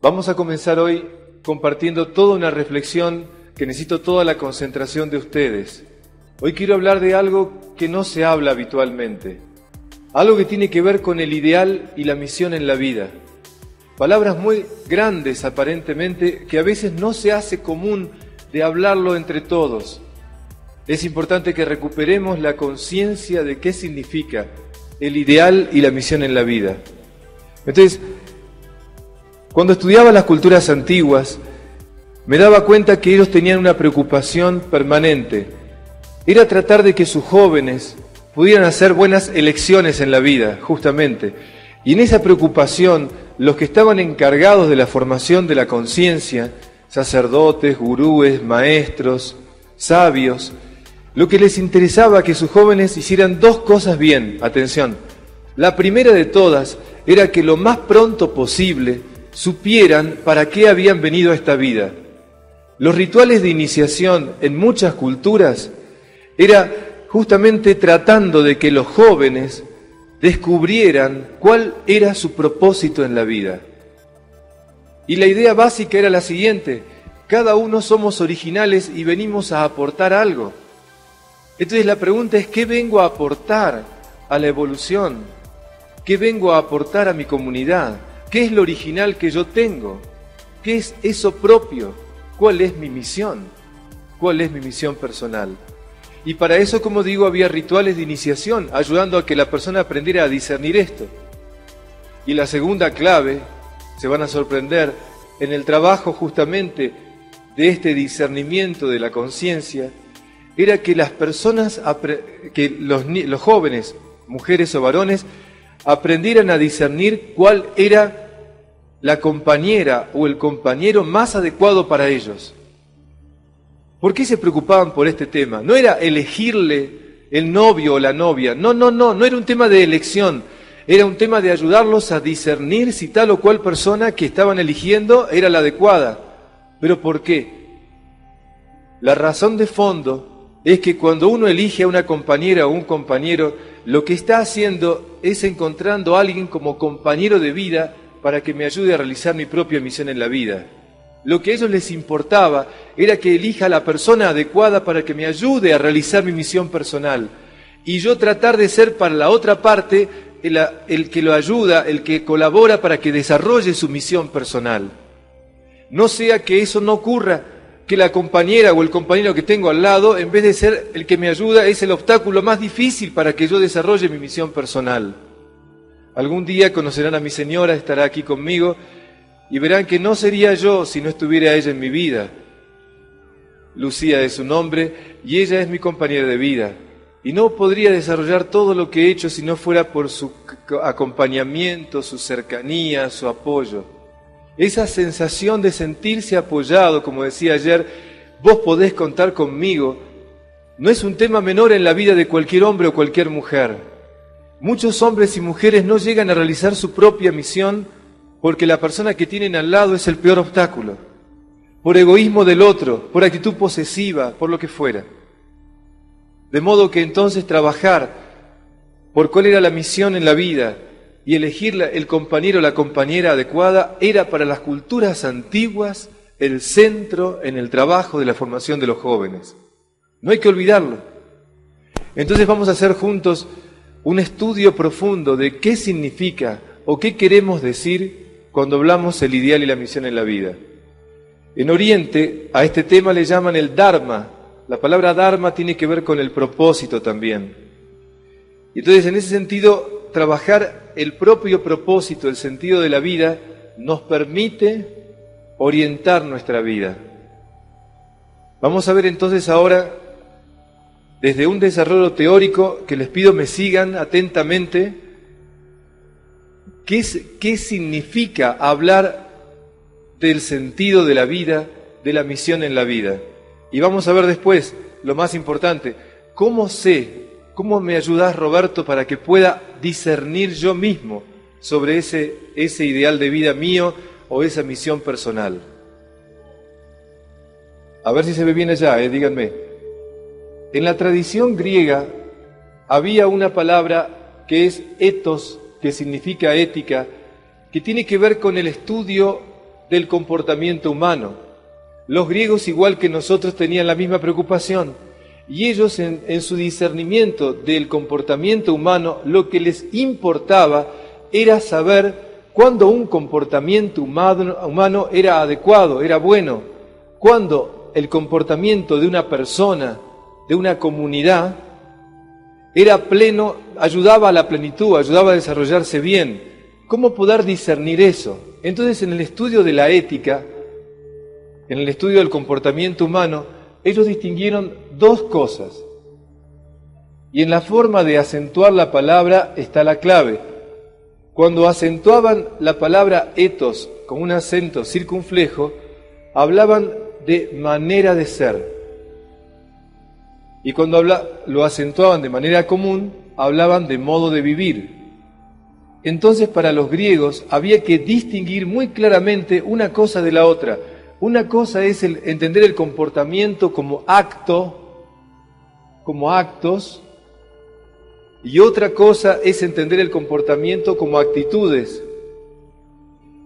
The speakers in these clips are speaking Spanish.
Vamos a comenzar hoy compartiendo toda una reflexión que necesito toda la concentración de ustedes. Hoy quiero hablar de algo que no se habla habitualmente, algo que tiene que ver con el ideal y la misión en la vida. Palabras muy grandes aparentemente que a veces no se hace común de hablarlo entre todos. Es importante que recuperemos la conciencia de qué significa el ideal y la misión en la vida. Entonces, cuando estudiaba las culturas antiguas, me daba cuenta que ellos tenían una preocupación permanente. Era tratar de que sus jóvenes pudieran hacer buenas elecciones en la vida, justamente. Y en esa preocupación, los que estaban encargados de la formación de la conciencia, sacerdotes, gurúes, maestros, sabios, lo que les interesaba que sus jóvenes hicieran dos cosas bien. Atención, la primera de todas era que lo más pronto posible supieran para qué habían venido a esta vida. Los rituales de iniciación en muchas culturas era justamente tratando de que los jóvenes descubrieran cuál era su propósito en la vida. Y la idea básica era la siguiente: cada uno somos originales y venimos a aportar algo. Entonces la pregunta es, ¿qué vengo a aportar a la evolución? ¿Qué vengo a aportar a mi comunidad? ¿Qué es lo original que yo tengo? ¿Qué es eso propio? ¿Cuál es mi misión? ¿Cuál es mi misión personal? Y para eso, como digo, había rituales de iniciación, ayudando a que la persona aprendiera a discernir esto. Y la segunda clave, se van a sorprender, en el trabajo justamente de este discernimiento de la conciencia, era que las personas, que los jóvenes, mujeres o varones, aprendieran a discernir cuál era la compañera o el compañero más adecuado para ellos. ¿Por qué se preocupaban por este tema? No era elegirle el novio o la novia, no era un tema de elección, era un tema de ayudarlos a discernir si tal o cual persona que estaban eligiendo era la adecuada. ¿Pero por qué? La razón de fondo es que cuando uno elige a una compañera o un compañero, lo que está haciendo es encontrando a alguien como compañero de vida para que me ayude a realizar mi propia misión en la vida. Lo que a ellos les importaba era que elija a la persona adecuada para que me ayude a realizar mi misión personal. Y yo tratar de ser para la otra parte el que lo ayuda, el que colabora para que desarrolle su misión personal. No sea que eso no ocurra, que la compañera o el compañero que tengo al lado, en vez de ser el que me ayuda, es el obstáculo más difícil para que yo desarrolle mi misión personal. Algún día conocerán a mi señora, estará aquí conmigo, y verán que no sería yo si no estuviera ella en mi vida. Lucía es su nombre y ella es mi compañera de vida. Y no podría desarrollar todo lo que he hecho si no fuera por su acompañamiento, su cercanía, su apoyo. Esa sensación de sentirse apoyado, como decía ayer, vos podés contar conmigo, no es un tema menor en la vida de cualquier hombre o cualquier mujer. Muchos hombres y mujeres no llegan a realizar su propia misión porque la persona que tienen al lado es el peor obstáculo, por egoísmo del otro, por actitud posesiva, por lo que fuera. De modo que entonces trabajar por cuál era la misión en la vida y elegir el compañero o la compañera adecuada era para las culturas antiguas el centro en el trabajo de la formación de los jóvenes. No hay que olvidarlo. Entonces vamos a hacer juntos un estudio profundo de qué significa o qué queremos decir cuando hablamos el ideal y la misión en la vida. En Oriente a este tema le llaman el Dharma. La palabra Dharma tiene que ver con el propósito también. Y entonces en ese sentido trabajar el propio propósito, el sentido de la vida, nos permite orientar nuestra vida. Vamos a ver entonces ahora, desde un desarrollo teórico, que les pido me sigan atentamente, ¿qué significa hablar del sentido de la vida, de la misión en la vida? Y vamos a ver después, lo más importante, ¿cómo me ayudás, Roberto, para que pueda discernir yo mismo sobre ese ideal de vida mío o esa misión personal? A ver si se ve bien allá, díganme. En la tradición griega había una palabra que es ethos, que significa ética, que tiene que ver con el estudio del comportamiento humano. Los griegos, igual que nosotros, tenían la misma preocupación. Y ellos, en su discernimiento del comportamiento humano, lo que les importaba era saber cuándo un comportamiento humano era adecuado, era bueno, cuándo el comportamiento de una persona, de una comunidad, era pleno, ayudaba a la plenitud, ayudaba a desarrollarse bien. ¿Cómo poder discernir eso? Entonces, en el estudio de la ética, en el estudio del comportamiento humano, ellos distinguieron dos cosas. Y en la forma de acentuar la palabra está la clave. Cuando acentuaban la palabra ethos con un acento circunflejo, hablaban de manera de ser. Y cuando lo acentuaban de manera común, hablaban de modo de vivir. Entonces, para los griegos había que distinguir muy claramente una cosa de la otra. Una cosa es entender el comportamiento como acto, como actos, y otra cosa es entender el comportamiento como actitudes.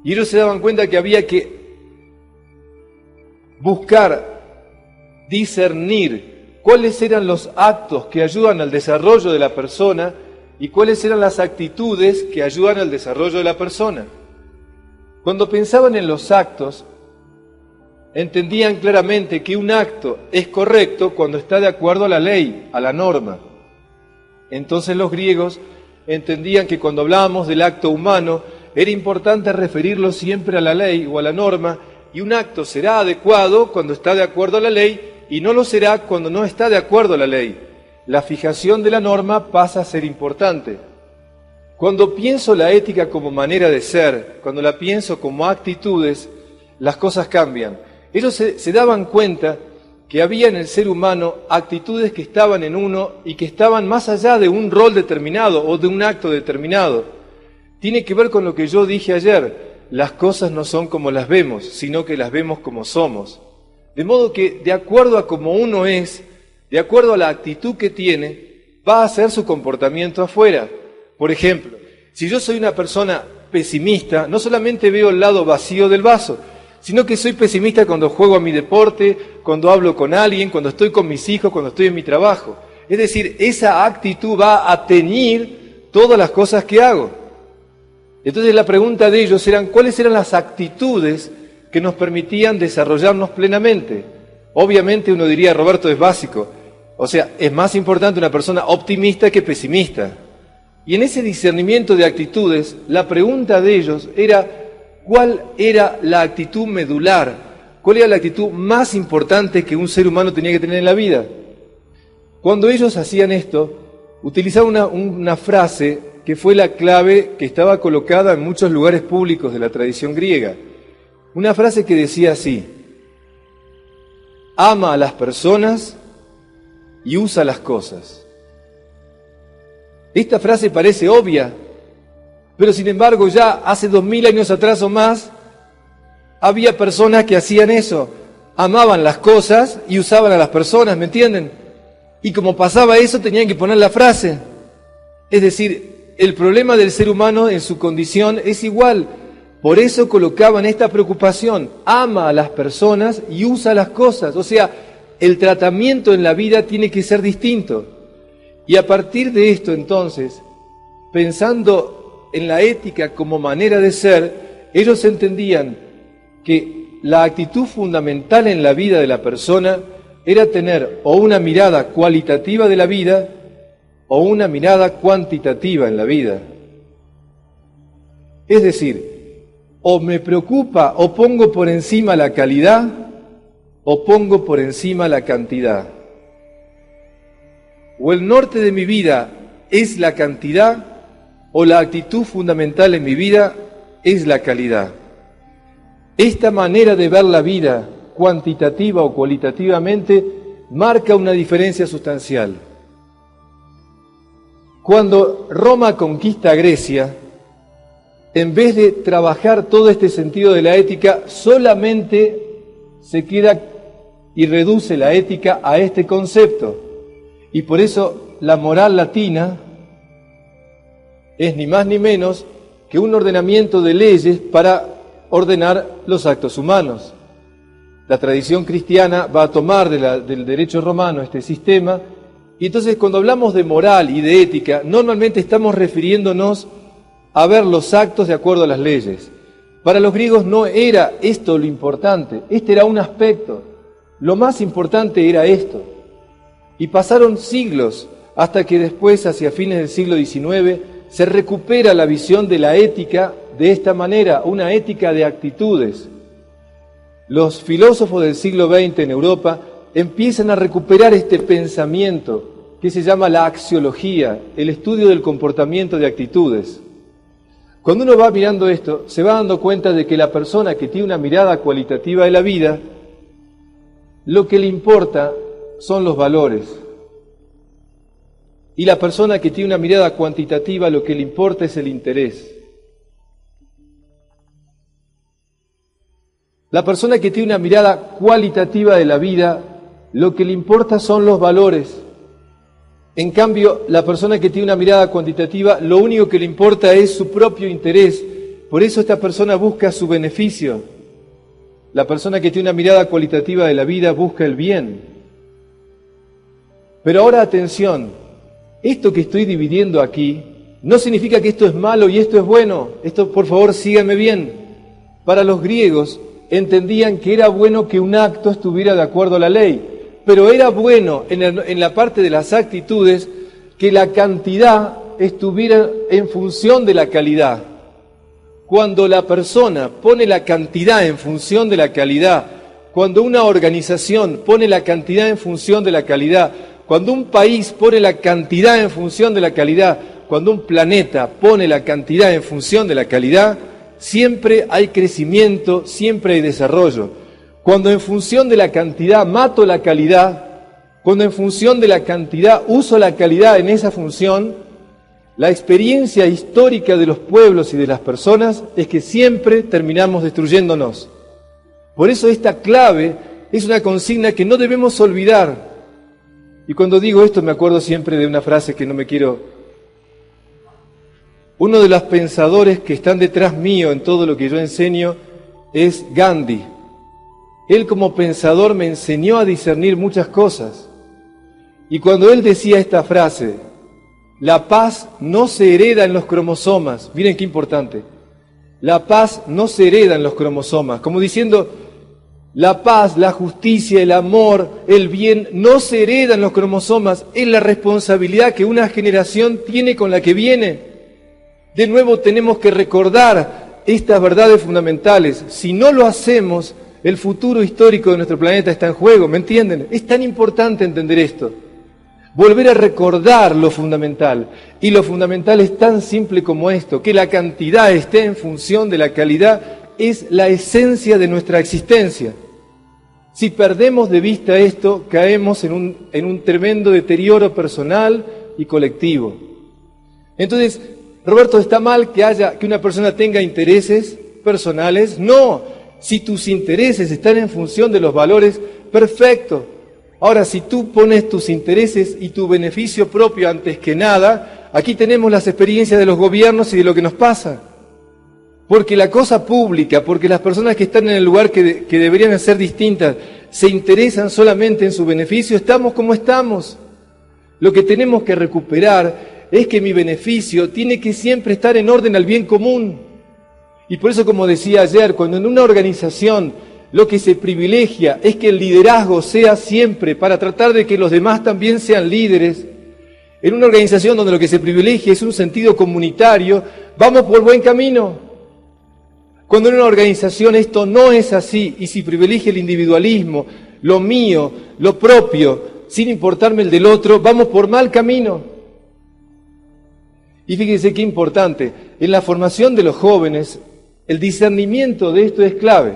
Y ellos se daban cuenta que había que buscar, discernir cuáles eran los actos que ayudan al desarrollo de la persona y cuáles eran las actitudes que ayudan al desarrollo de la persona. Cuando pensaban en los actos, entendían claramente que un acto es correcto cuando está de acuerdo a la ley, a la norma. Entonces los griegos entendían que cuando hablábamos del acto humano, era importante referirlo siempre a la ley o a la norma, y un acto será adecuado cuando está de acuerdo a la ley, y no lo será cuando no está de acuerdo a la ley. La fijación de la norma pasa a ser importante. Cuando pienso la ética como manera de ser, cuando la pienso como actitudes, las cosas cambian. Ellos se daban cuenta que había en el ser humano actitudes que estaban en uno y que estaban más allá de un rol determinado o de un acto determinado. Tiene que ver con lo que yo dije ayer. Las cosas no son como las vemos, sino que las vemos como somos. De modo que, de acuerdo a como uno es, de acuerdo a la actitud que tiene, va a ser su comportamiento afuera. Por ejemplo, si yo soy una persona pesimista, no solamente veo el lado vacío del vaso, sino que soy pesimista cuando juego a mi deporte, cuando hablo con alguien, cuando estoy con mis hijos, cuando estoy en mi trabajo. Es decir, esa actitud va a teñir todas las cosas que hago. Entonces la pregunta de ellos eran, ¿cuáles eran las actitudes que nos permitían desarrollarnos plenamente? Obviamente uno diría, Roberto, es básico. O sea, es más importante una persona optimista que pesimista. Y en ese discernimiento de actitudes, la pregunta de ellos era, ¿cuál era la actitud medular? ¿Cuál era la actitud más importante que un ser humano tenía que tener en la vida? Cuando ellos hacían esto, utilizaban una frase que fue la clave que estaba colocada en muchos lugares públicos de la tradición griega. Una frase que decía así: ama a las personas y usa las cosas. Esta frase parece obvia, pero sin embargo ya hace 2000 años atrás o más, había personas que hacían eso, amaban las cosas y usaban a las personas, ¿me entienden? Y como pasaba eso, tenían que poner la frase. Es decir, el problema del ser humano en su condición es igual. Por eso colocaban esta preocupación, ama a las personas y usa las cosas. O sea, el tratamiento en la vida tiene que ser distinto. Y a partir de esto, entonces, pensando en la ética como manera de ser, ellos entendían que la actitud fundamental en la vida de la persona era tener o una mirada cualitativa de la vida o una mirada cuantitativa en la vida. Es decir, o me preocupa o pongo por encima la calidad o pongo por encima la cantidad. O el norte de mi vida es la cantidad o la actitud fundamental en mi vida es la calidad. Esta manera de ver la vida, cuantitativa o cualitativamente, marca una diferencia sustancial. Cuando Roma conquista Grecia, en vez de trabajar todo este sentido de la ética, solamente se queda y reduce la ética a este concepto. Y por eso la moral latina es ni más ni menos que un ordenamiento de leyes para ordenar los actos humanos. La tradición cristiana va a tomar del derecho romano este sistema, y entonces cuando hablamos de moral y de ética, normalmente estamos refiriéndonos a ver los actos de acuerdo a las leyes. Para los griegos no era esto lo importante, este era un aspecto. Lo más importante era esto. Y pasaron siglos hasta que después, hacia fines del siglo XIX, se recupera la visión de la ética de esta manera, una ética de actitudes. Los filósofos del siglo XX en Europa empiezan a recuperar este pensamiento que se llama la axiología, el estudio del comportamiento de actitudes. Cuando uno va mirando esto, se va dando cuenta de que la persona que tiene una mirada cualitativa de la vida, lo que le importa son los valores. Y la persona que tiene una mirada cuantitativa, lo que le importa es el interés. La persona que tiene una mirada cualitativa de la vida, lo que le importa son los valores. En cambio, la persona que tiene una mirada cuantitativa, lo único que le importa es su propio interés. Por eso esta persona busca su beneficio. La persona que tiene una mirada cualitativa de la vida busca el bien. Pero ahora atención, esto que estoy dividiendo aquí no significa que esto es malo y esto es bueno. Esto, por favor, síganme bien. Para los griegos entendían que era bueno que un acto estuviera de acuerdo a la ley. Pero era bueno en la parte de las actitudes que la cantidad estuviera en función de la calidad. Cuando la persona pone la cantidad en función de la calidad, cuando una organización pone la cantidad en función de la calidad, cuando un país pone la cantidad en función de la calidad, cuando un planeta pone la cantidad en función de la calidad, siempre hay crecimiento, siempre hay desarrollo. Cuando en función de la cantidad mato la calidad, cuando en función de la cantidad uso la calidad en esa función, la experiencia histórica de los pueblos y de las personas es que siempre terminamos destruyéndonos. Por eso esta clave es una consigna que no debemos olvidar. Y cuando digo esto me acuerdo siempre de una frase que no me quiero... Uno de los pensadores que están detrás mío en todo lo que yo enseño es Gandhi. Él como pensador me enseñó a discernir muchas cosas. Y cuando él decía esta frase, la paz no se hereda en los cromosomas, miren qué importante, la paz no se hereda en los cromosomas, como diciendo, la paz, la justicia, el amor, el bien, no se hereda en los cromosomas, es la responsabilidad que una generación tiene con la que viene. De nuevo tenemos que recordar estas verdades fundamentales. Si no lo hacemos, el futuro histórico de nuestro planeta está en juego, ¿me entienden? Es tan importante entender esto. Volver a recordar lo fundamental. Y lo fundamental es tan simple como esto, que la cantidad esté en función de la calidad, es la esencia de nuestra existencia. Si perdemos de vista esto, caemos en un tremendo deterioro personal y colectivo. Entonces, Roberto, ¿está mal que una persona tenga intereses personales? No. Si tus intereses están en función de los valores, perfecto. Ahora, si tú pones tus intereses y tu beneficio propio antes que nada, aquí tenemos las experiencias de los gobiernos y de lo que nos pasa. Porque la cosa pública, porque las personas que están en el lugar que deberían ser distintas, se interesan solamente en su beneficio, estamos como estamos. Lo que tenemos que recuperar es que mi beneficio tiene que siempre estar en orden al bien común. Y por eso, como decía ayer, cuando en una organización lo que se privilegia es que el liderazgo sea siempre para tratar de que los demás también sean líderes, en una organización donde lo que se privilegia es un sentido comunitario, vamos por buen camino. Cuando en una organización esto no es así, y si privilegia el individualismo, lo mío, lo propio, sin importarme el del otro, vamos por mal camino. Y fíjense qué importante, en la formación de los jóvenes, el discernimiento de esto es clave.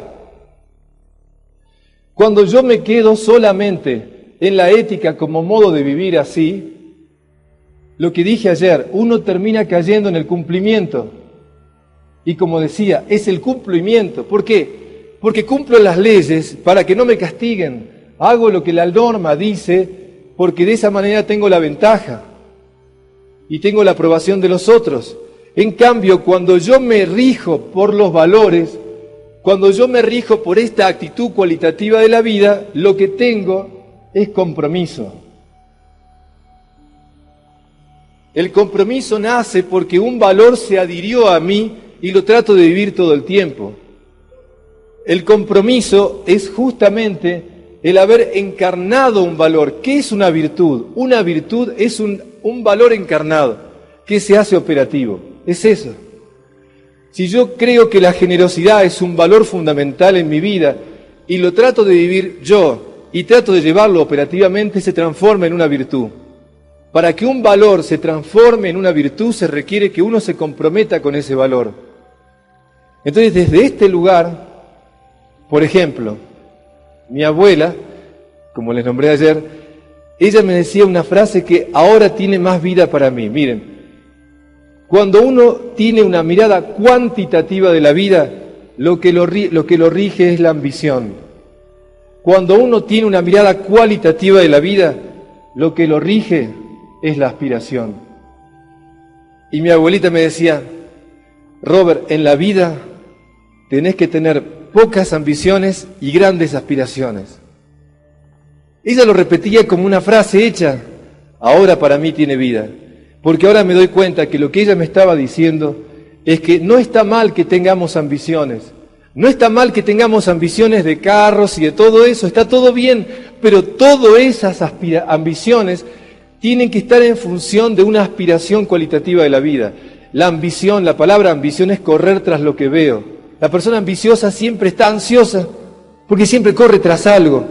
Cuando yo me quedo solamente en la ética como modo de vivir así, lo que dije ayer, uno termina cayendo en el cumplimiento. Y como decía, es el cumplimiento. ¿Por qué? Porque cumplo las leyes para que no me castiguen. Hago lo que la norma dice porque de esa manera tengo la ventaja y tengo la aprobación de los otros. En cambio, cuando yo me rijo por los valores, Cuando yo me rijo por esta actitud cualitativa de la vida, lo que tengo es compromiso. El compromiso nace porque un valor se adhirió a mí y lo trato de vivir todo el tiempo. El compromiso es justamente el haber encarnado un valor. ¿Qué es una virtud? Una virtud es un valor encarnado que se hace operativo. Es eso. Si yo creo que la generosidad es un valor fundamental en mi vida y lo trato de vivir yo y trato de llevarlo operativamente, se transforma en una virtud. Para que un valor se transforme en una virtud se requiere que uno se comprometa con ese valor. Entonces, desde este lugar, por ejemplo, mi abuela, como les nombré ayer, ella me decía una frase que ahora tiene más vida para mí. Miren, cuando uno tiene una mirada cuantitativa de la vida, lo que lo rige es la ambición. Cuando uno tiene una mirada cualitativa de la vida, lo que lo rige es la aspiración. Y mi abuelita me decía, Robert, en la vida tenés que tener pocas ambiciones y grandes aspiraciones. Ella lo repetía como una frase hecha, ahora para mí tiene vida. Porque ahora me doy cuenta que lo que ella me estaba diciendo es que no está mal que tengamos ambiciones. No está mal que tengamos ambiciones de carros y de todo eso, está todo bien, pero todas esas ambiciones tienen que estar en función de una aspiración cualitativa de la vida. La ambición, la palabra ambición es correr tras lo que veo. La persona ambiciosa siempre está ansiosa porque siempre corre tras algo.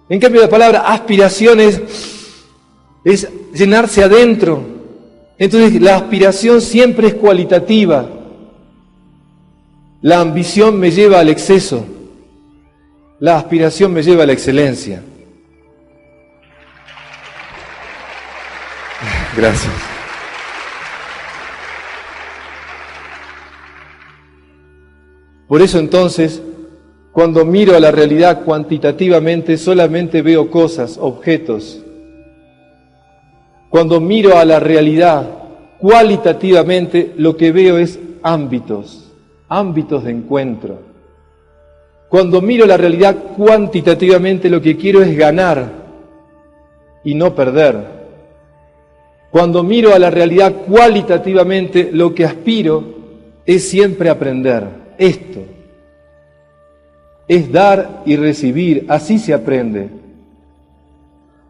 En cambio, la palabra aspiración es llenarse adentro. Entonces, la aspiración siempre es cualitativa. La ambición me lleva al exceso. La aspiración me lleva a la excelencia. Gracias. Por eso entonces, cuando miro a la realidad cuantitativamente, solamente veo cosas, objetos. Cuando miro a la realidad cualitativamente, lo que veo es ámbitos de encuentro. Cuando miro la realidad cuantitativamente, lo que quiero es ganar y no perder. Cuando miro a la realidad cualitativamente, lo que aspiro es siempre aprender. Esto es dar y recibir, así se aprende.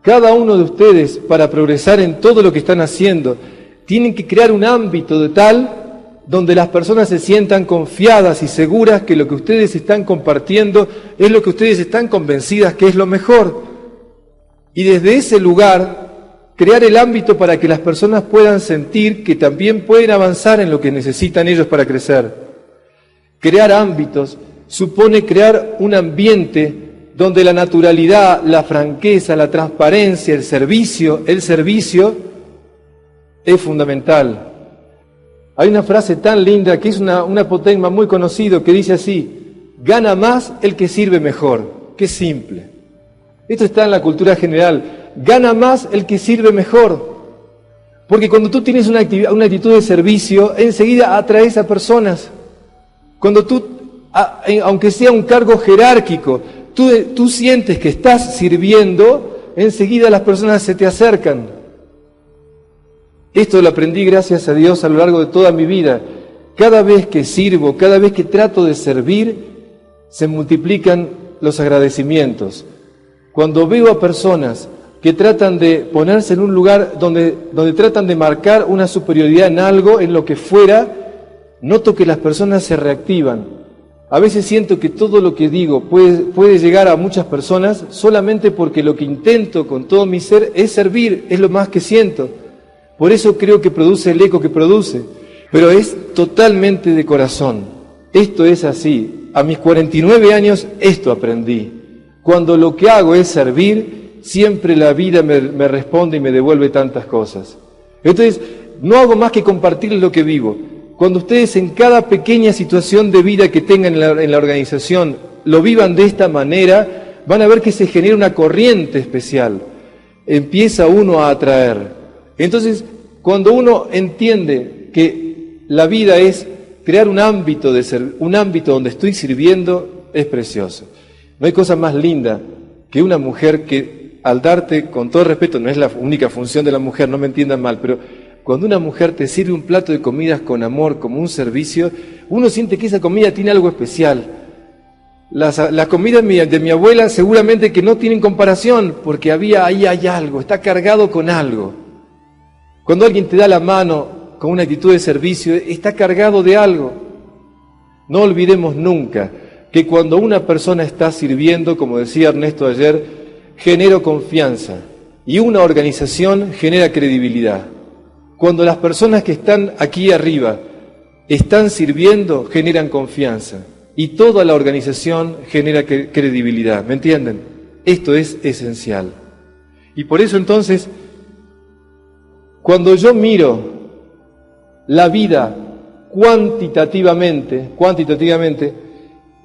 Cada uno de ustedes, para progresar en todo lo que están haciendo, tienen que crear un ámbito de tal donde las personas se sientan confiadas y seguras que lo que ustedes están compartiendo es lo que ustedes están convencidas que es lo mejor. Y desde ese lugar, crear el ámbito para que las personas puedan sentir que también pueden avanzar en lo que necesitan ellos para crecer. Crear ámbitos supone crear un ambiente donde la naturalidad, la franqueza, la transparencia, el servicio es fundamental. Hay una frase tan linda que es un apotegma muy conocido que dice así: gana más el que sirve mejor. Qué simple. Esto está en la cultura general. Gana más el que sirve mejor. Porque cuando tú tienes una actitud de servicio, enseguida atraes a personas. Cuando tú, aunque sea un cargo jerárquico, tú sientes que estás sirviendo, enseguida las personas se te acercan. Esto lo aprendí, gracias a Dios, a lo largo de toda mi vida. Cada vez que sirvo, cada vez que trato de servir, se multiplican los agradecimientos. Cuando veo a personas que tratan de ponerse en un lugar donde tratan de marcar una superioridad en algo, en lo que fuera, noto que las personas se reactivan. A veces siento que todo lo que digo puede llegar a muchas personas solamente porque lo que intento con todo mi ser es servir, es lo más que siento. Por eso creo que produce el eco que produce, pero es totalmente de corazón. Esto es así. A mis 49 años esto aprendí. Cuando lo que hago es servir, siempre la vida me responde y me devuelve tantas cosas. Entonces, no hago más que compartirles lo que vivo. Cuando ustedes en cada pequeña situación de vida que tengan en la organización lo vivan de esta manera, van a ver que se genera una corriente especial. Empieza uno a atraer. Entonces, cuando uno entiende que la vida es crear un ámbito donde estoy sirviendo es precioso. No hay cosa más linda que una mujer que, al darte, con todo respeto, no es la única función de la mujer, no me entiendan mal, pero cuando una mujer te sirve un plato de comidas con amor, como un servicio, uno siente que esa comida tiene algo especial. Las comidas de mi abuela seguramente que no tienen comparación, porque ahí hay algo, está cargado con algo. Cuando alguien te da la mano con una actitud de servicio, está cargado de algo. No olvidemos nunca que cuando una persona está sirviendo, como decía Ernesto ayer, genera confianza y una organización genera credibilidad. Cuando las personas que están aquí arriba están sirviendo, generan confianza y toda la organización genera credibilidad. ¿Me entienden? Esto es esencial. Y por eso entonces, cuando yo miro la vida cuantitativamente,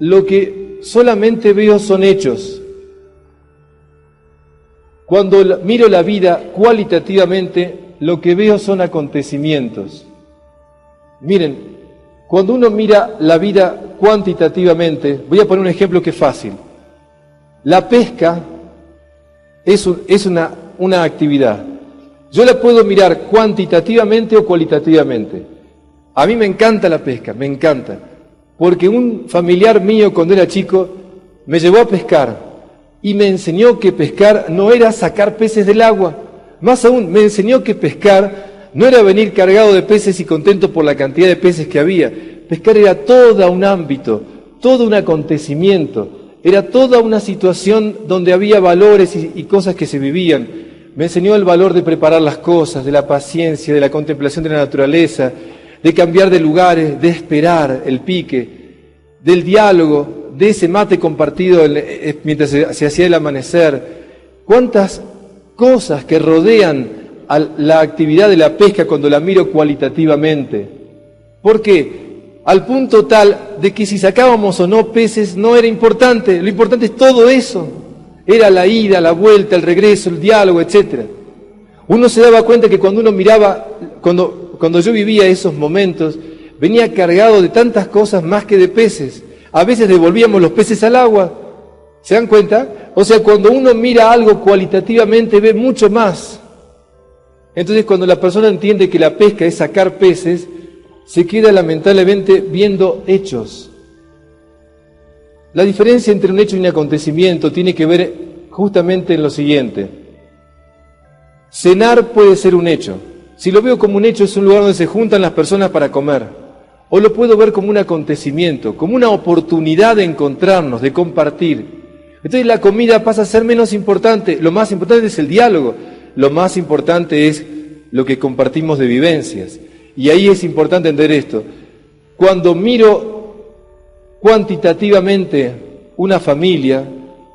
lo que solamente veo son hechos. Cuando miro la vida cualitativamente, lo que veo son acontecimientos. Miren, cuando uno mira la vida cuantitativamente, voy a poner un ejemplo que es fácil. La pesca es una actividad. Yo la puedo mirar cuantitativamente o cualitativamente. A mí me encanta la pesca, me encanta. Porque un familiar mío cuando era chico me llevó a pescar y me enseñó que pescar no era sacar peces del agua. Más aún, me enseñó que pescar no era venir cargado de peces y contento por la cantidad de peces que había. Pescar era todo un ámbito, todo un acontecimiento, era toda una situación donde había valores y cosas que se vivían. Me enseñó el valor de preparar las cosas, de la paciencia, de la contemplación de la naturaleza, de cambiar de lugares, de esperar el pique, del diálogo, de ese mate compartido mientras se hacía el amanecer. ¿Cuántas cosas que rodean a la actividad de la pesca cuando la miro cualitativamente? ¿Por qué? Al punto tal de que si sacábamos o no peces no era importante, lo importante es todo eso. Era la ida, la vuelta, el regreso, el diálogo, etc. Uno se daba cuenta que cuando uno miraba, cuando yo vivía esos momentos, venía cargado de tantas cosas más que de peces. A veces devolvíamos los peces al agua. ¿Se dan cuenta? O sea, cuando uno mira algo cualitativamente ve mucho más. Entonces, cuando la persona entiende que la pesca es sacar peces, se queda lamentablemente viendo hechos. La diferencia entre un hecho y un acontecimiento tiene que ver justamente en lo siguiente. Cenar puede ser un hecho. Si lo veo como un hecho, es un lugar donde se juntan las personas para comer. O lo puedo ver como un acontecimiento, como una oportunidad de encontrarnos, de compartir. Entonces la comida pasa a ser menos importante. Lo más importante es el diálogo. Lo más importante es lo que compartimos de vivencias. Y ahí es importante entender esto. Cuando miro cuantitativamente una familia,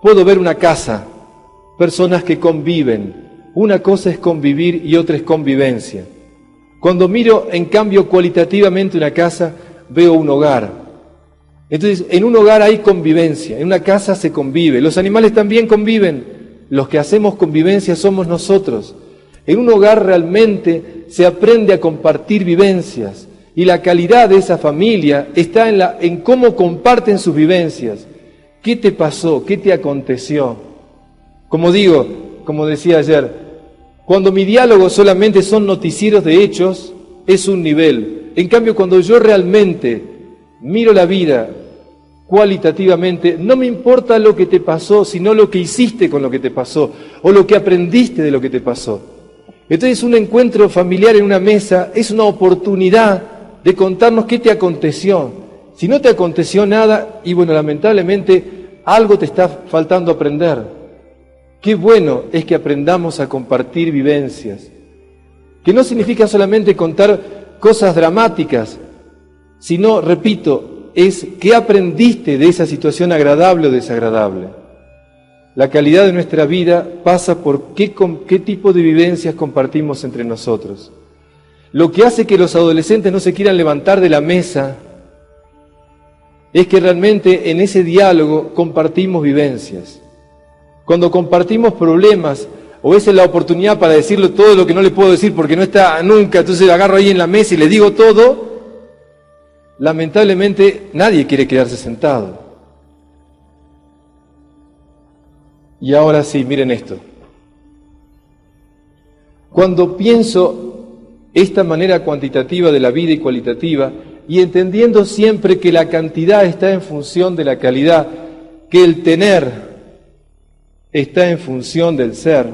puedo ver una casa, personas que conviven. Una cosa es convivir y otra es convivencia. Cuando miro, en cambio, cualitativamente una casa, veo un hogar. Entonces, en un hogar hay convivencia, en una casa se convive. Los animales también conviven. Los que hacemos convivencia somos nosotros. En un hogar realmente se aprende a compartir vivencias. Y la calidad de esa familia está en cómo comparten sus vivencias. ¿Qué te pasó? ¿Qué te aconteció? Como decía ayer, cuando mi diálogo solamente son noticieros de hechos, es un nivel. En cambio, cuando yo realmente miro la vida cualitativamente, no me importa lo que te pasó, sino lo que hiciste con lo que te pasó, o lo que aprendiste de lo que te pasó. Entonces, un encuentro familiar en una mesa es una oportunidad de contarnos qué te aconteció. Si no te aconteció nada, y bueno, lamentablemente, algo te está faltando aprender. Qué bueno es que aprendamos a compartir vivencias, que no significa solamente contar cosas dramáticas, sino, repito, es qué aprendiste de esa situación agradable o desagradable. La calidad de nuestra vida pasa por qué tipo de vivencias compartimos entre nosotros. Lo que hace que los adolescentes no se quieran levantar de la mesa es que realmente en ese diálogo compartimos vivencias. Cuando compartimos problemas, o esa es la oportunidad para decirle todo lo que no le puedo decir porque no está nunca, entonces agarro ahí en la mesa y le digo todo, lamentablemente nadie quiere quedarse sentado. Y ahora sí, miren esto. Cuando pienso esta manera cuantitativa de la vida y cualitativa, y entendiendo siempre que la cantidad está en función de la calidad, que el tener está en función del ser,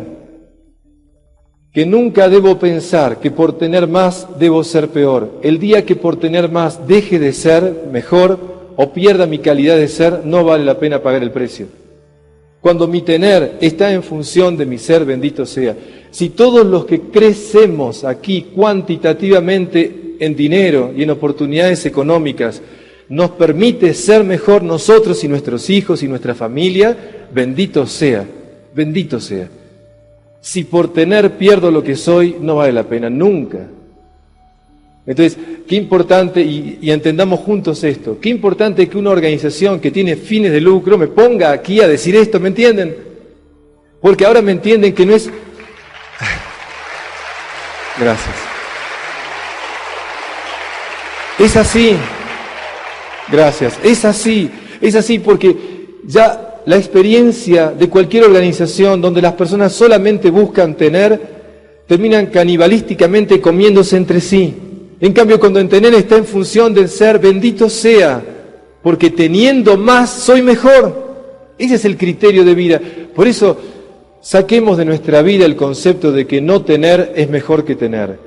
que nunca debo pensar que por tener más debo ser peor. El día que por tener más deje de ser mejor o pierda mi calidad de ser, no vale la pena pagar el precio. Cuando mi tener está en función de mi ser, bendito sea. Si todos los que crecemos aquí cuantitativamente en dinero y en oportunidades económicas nos permite ser mejor nosotros y nuestros hijos y nuestra familia, bendito sea, bendito sea. Si por tener pierdo lo que soy, no vale la pena, nunca. Entonces, qué importante, y entendamos juntos esto, qué importante que una organización que tiene fines de lucro me ponga aquí a decir esto, ¿me entienden? Porque ahora me entienden que no es... Gracias. Es así. Gracias. Es así porque ya la experiencia de cualquier organización donde las personas solamente buscan tener, terminan canibalísticamente comiéndose entre sí. En cambio, cuando el tener está en función del ser, bendito sea, porque teniendo más soy mejor. Ese es el criterio de vida. Por eso, saquemos de nuestra vida el concepto de que no tener es mejor que tener.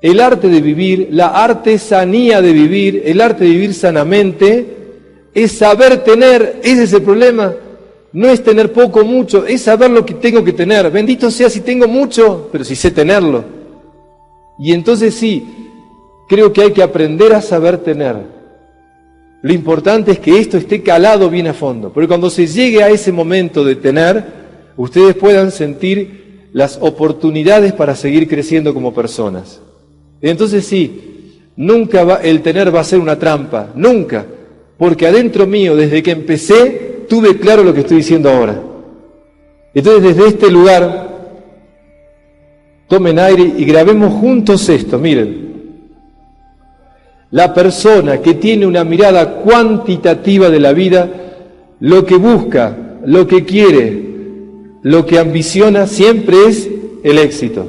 El arte de vivir, la artesanía de vivir, el arte de vivir sanamente, es saber tener. Ese es el problema. No es tener poco o mucho, es saber lo que tengo que tener. Bendito sea si tengo mucho, pero si sé tenerlo. Y entonces sí, creo que hay que aprender a saber tener. Lo importante es que esto esté calado bien a fondo, porque cuando se llegue a ese momento de tener, ustedes puedan sentir las oportunidades para seguir creciendo como personas. Entonces sí, nunca el tener va a ser una trampa, nunca, porque adentro mío, desde que empecé, tuve claro lo que estoy diciendo ahora. Entonces desde este lugar, tomen aire y grabemos juntos esto, miren. La persona que tiene una mirada cuantitativa de la vida, lo que busca, lo que quiere, lo que ambiciona siempre es el éxito.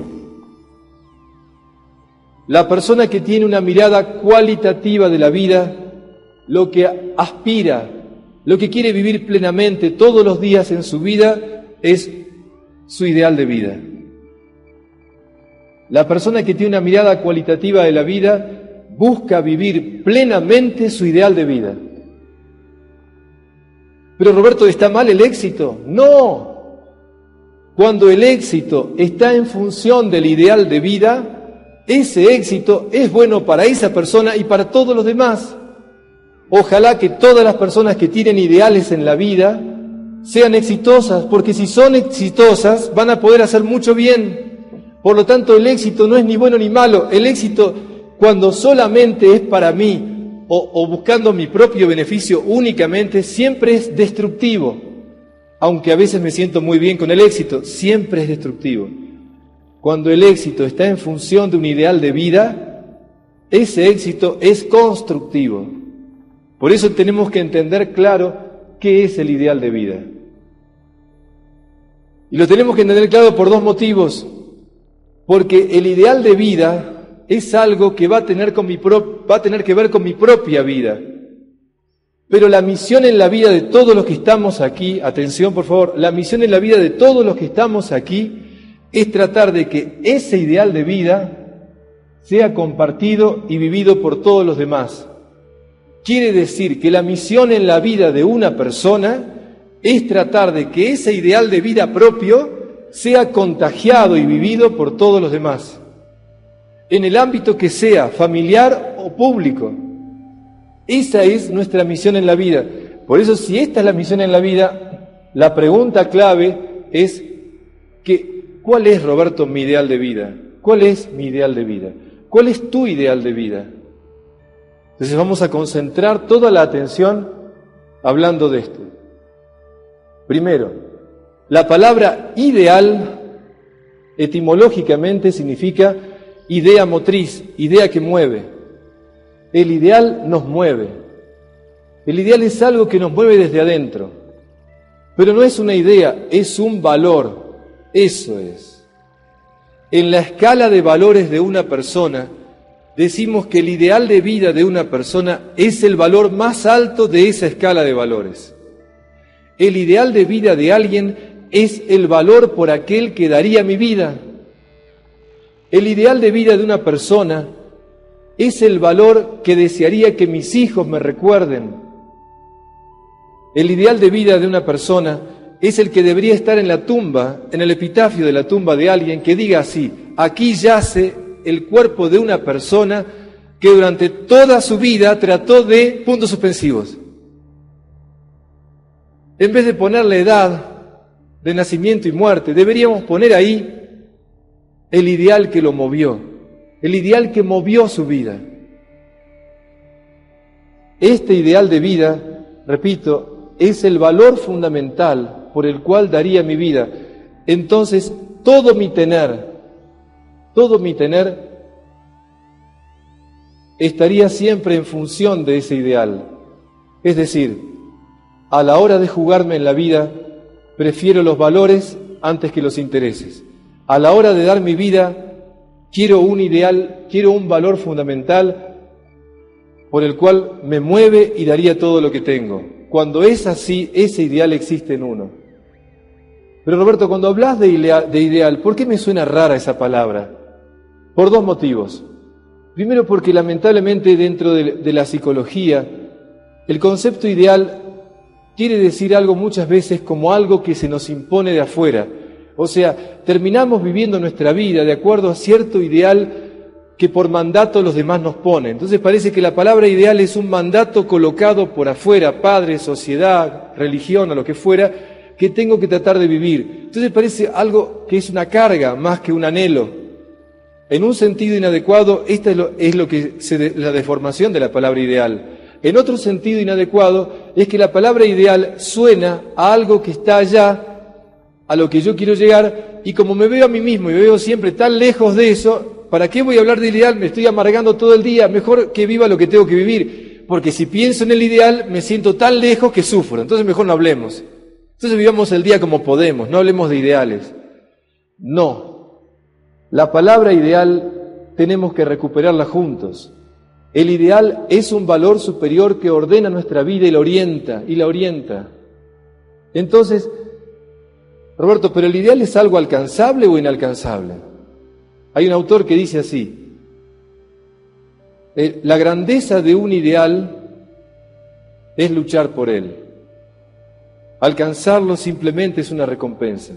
La persona que tiene una mirada cualitativa de la vida, lo que aspira, lo que quiere vivir plenamente todos los días en su vida, es su ideal de vida. La persona que tiene una mirada cualitativa de la vida, busca vivir plenamente su ideal de vida. Pero Roberto, ¿está mal el éxito? No. Cuando el éxito está en función del ideal de vida, ese éxito es bueno para esa persona y para todos los demás. Ojalá que todas las personas que tienen ideales en la vida sean exitosas, porque si son exitosas van a poder hacer mucho bien. Por lo tanto, el éxito no es ni bueno ni malo. El éxito, cuando solamente es para mí o buscando mi propio beneficio únicamente, siempre es destructivo. Aunque a veces me siento muy bien con el éxito, siempre es destructivo. Cuando el éxito está en función de un ideal de vida, ese éxito es constructivo. Por eso tenemos que entender claro qué es el ideal de vida. Y lo tenemos que entender claro por dos motivos. Porque el ideal de vida es algo que va a tener que ver con mi propia vida. Pero la misión en la vida de todos los que estamos aquí, atención por favor, la misión en la vida de todos los que estamos aquí es tratar de que ese ideal de vida sea compartido y vivido por todos los demás. Quiere decir que la misión en la vida de una persona es tratar de que ese ideal de vida propio sea contagiado y vivido por todos los demás, en el ámbito que sea, familiar o público. Esa es nuestra misión en la vida. Por eso, si esta es la misión en la vida, la pregunta clave es ¿cuál es, Roberto, mi ideal de vida? ¿Cuál es mi ideal de vida? ¿Cuál es tu ideal de vida? Entonces vamos a concentrar toda la atención hablando de esto. Primero, la palabra ideal etimológicamente significa idea motriz, idea que mueve. el ideal nos mueve. El ideal es algo que nos mueve desde adentro. Pero no es una idea, es un valor. Eso es. En la escala de valores de una persona, decimos que el ideal de vida de una persona es el valor más alto de esa escala de valores. El ideal de vida de alguien es el valor por aquel que daría mi vida. El ideal de vida de una persona es el valor que desearía que mis hijos me recuerden. El ideal de vida de una persona es el que debería estar en la tumba, en el epitafio de la tumba de alguien, que diga así: aquí yace el cuerpo de una persona que durante toda su vida trató de puntos suspensivos. En vez de ponerle edad de nacimiento y muerte, deberíamos poner ahí el ideal que lo movió, el ideal que movió su vida. Este ideal de vida, repito, es el valor fundamental por el cual daría mi vida. Entonces, todo mi tener estaría siempre en función de ese ideal. Es decir, a la hora de jugarme en la vida, prefiero los valores antes que los intereses. A la hora de dar mi vida, quiero un ideal, quiero un valor fundamental por el cual me mueve y daría todo lo que tengo. Cuando es así, ese ideal existe en uno. Pero Roberto, cuando hablas de ideal, ¿por qué me suena rara esa palabra? Por dos motivos. Primero, porque lamentablemente dentro de la psicología, el concepto ideal quiere decir algo muchas veces como algo que se nos impone de afuera. O sea, terminamos viviendo nuestra vida de acuerdo a cierto ideal que por mandato los demás nos ponen. Entonces parece que la palabra ideal es un mandato colocado por afuera, padre, sociedad, religión o lo que fuera, que tengo que tratar de vivir. Entonces parece algo que es una carga más que un anhelo. En un sentido inadecuado, esta es lo que la deformación de la palabra ideal. En otro sentido inadecuado, es que la palabra ideal suena a algo que está allá, a lo que yo quiero llegar, y como me veo a mí mismo y me veo siempre tan lejos de eso, ¿para qué voy a hablar de ideal? Me estoy amargando todo el día, mejor que viva lo que tengo que vivir, porque si pienso en el ideal me siento tan lejos que sufro, entonces mejor no hablemos. Entonces vivamos el día como podemos, no hablemos de ideales. No, la palabra ideal tenemos que recuperarla juntos. El ideal es un valor superior que ordena nuestra vida y la orienta. Entonces, Roberto, ¿pero el ideal es algo alcanzable o inalcanzable? Hay un autor que dice así: la grandeza de un ideal es luchar por él. Alcanzarlo simplemente es una recompensa.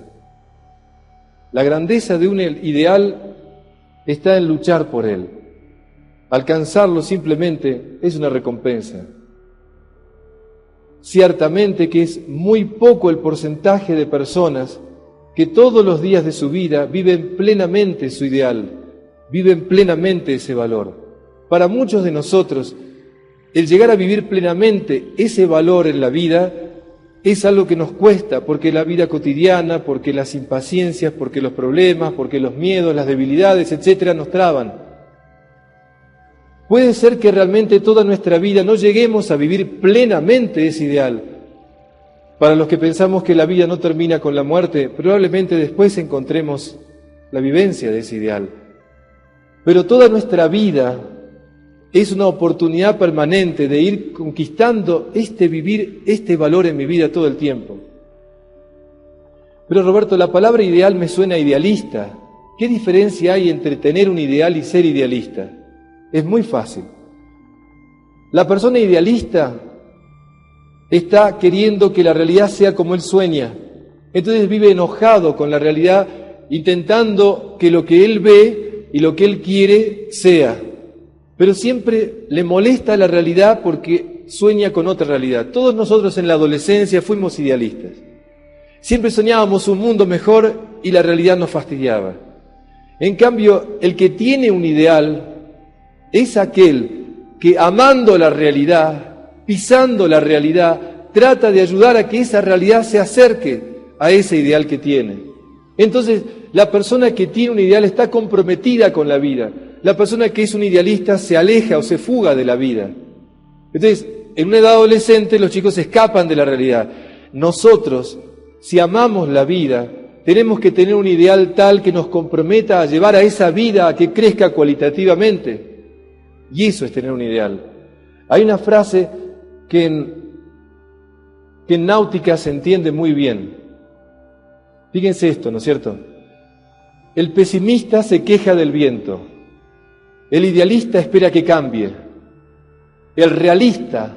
La grandeza de un ideal está en luchar por él. Alcanzarlo simplemente es una recompensa. Ciertamente que es muy poco el porcentaje de personas que todos los días de su vida viven plenamente su ideal, viven plenamente ese valor. Para muchos de nosotros, el llegar a vivir plenamente ese valor en la vida es algo que nos cuesta, porque la vida cotidiana, porque las impaciencias, porque los problemas, porque los miedos, las debilidades, etcétera, nos traban. Puede ser que realmente toda nuestra vida no lleguemos a vivir plenamente ese ideal. Para los que pensamos que la vida no termina con la muerte, probablemente después encontremos la vivencia de ese ideal. Pero toda nuestra vida es una oportunidad permanente de ir conquistando vivir este valor en mi vida todo el tiempo. Pero Roberto, la palabra ideal me suena idealista. ¿Qué diferencia hay entre tener un ideal y ser idealista? Es muy fácil. La persona idealista está queriendo que la realidad sea como él sueña. Entonces vive enojado con la realidad, intentando que lo que él ve y lo que él quiere sea. Pero siempre le molesta la realidad porque sueña con otra realidad. Todos nosotros en la adolescencia fuimos idealistas. Siempre soñábamos un mundo mejor y la realidad nos fastidiaba. En cambio, el que tiene un ideal es aquel que, amando la realidad, pisando la realidad, trata de ayudar a que esa realidad se acerque a ese ideal que tiene. Entonces, la persona que tiene un ideal está comprometida con la vida. La persona que es un idealista se aleja o se fuga de la vida. Entonces, en una edad adolescente los chicos escapan de la realidad. Nosotros, si amamos la vida, tenemos que tener un ideal tal que nos comprometa a llevar a esa vida a que crezca cualitativamente. Y eso es tener un ideal. Hay una frase que en náutica se entiende muy bien. Fíjense esto, ¿no es cierto? El pesimista se queja del viento. El idealista espera que cambie. El realista,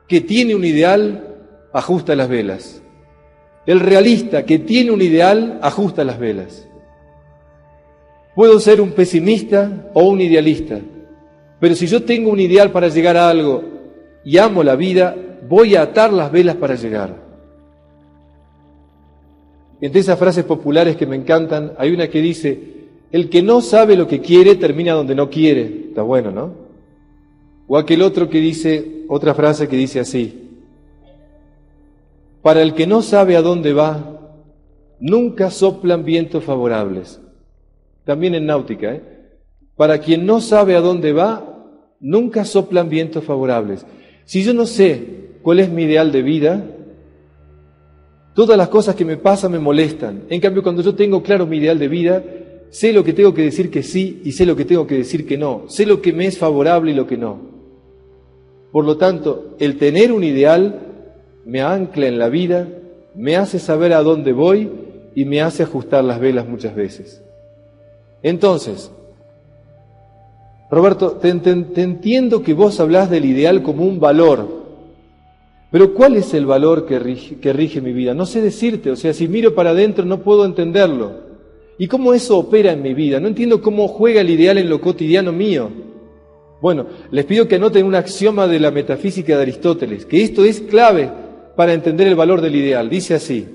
que tiene un ideal, ajusta las velas. El realista, que tiene un ideal, ajusta las velas. Puedo ser un pesimista o un idealista, pero si yo tengo un ideal para llegar a algo y amo la vida, voy a atar las velas para llegar. Entre esas frases populares que me encantan, hay una que dice: el que no sabe lo que quiere termina donde no quiere. Está bueno, ¿no? O aquel otro que dice, otra frase que dice así: para el que no sabe a dónde va, nunca soplan vientos favorables. También en náutica, ¿eh? Para quien no sabe a dónde va, nunca soplan vientos favorables. Si yo no sé cuál es mi ideal de vida, todas las cosas que me pasan me molestan. En cambio, cuando yo tengo claro mi ideal de vida, sé lo que tengo que decir que sí y sé lo que tengo que decir que no. Sé lo que me es favorable y lo que no. Por lo tanto, el tener un ideal me ancla en la vida, me hace saber a dónde voy y me hace ajustar las velas muchas veces. Entonces, Roberto, te entiendo que vos hablás del ideal como un valor, pero ¿cuál es el valor que rige mi vida? No sé decirte, o sea, si miro para adentro no puedo entenderlo. ¿Y cómo eso opera en mi vida? No entiendo cómo juega el ideal en lo cotidiano mío. Bueno, les pido que anoten un axioma de la metafísica de Aristóteles, que esto es clave para entender el valor del ideal. Dice así: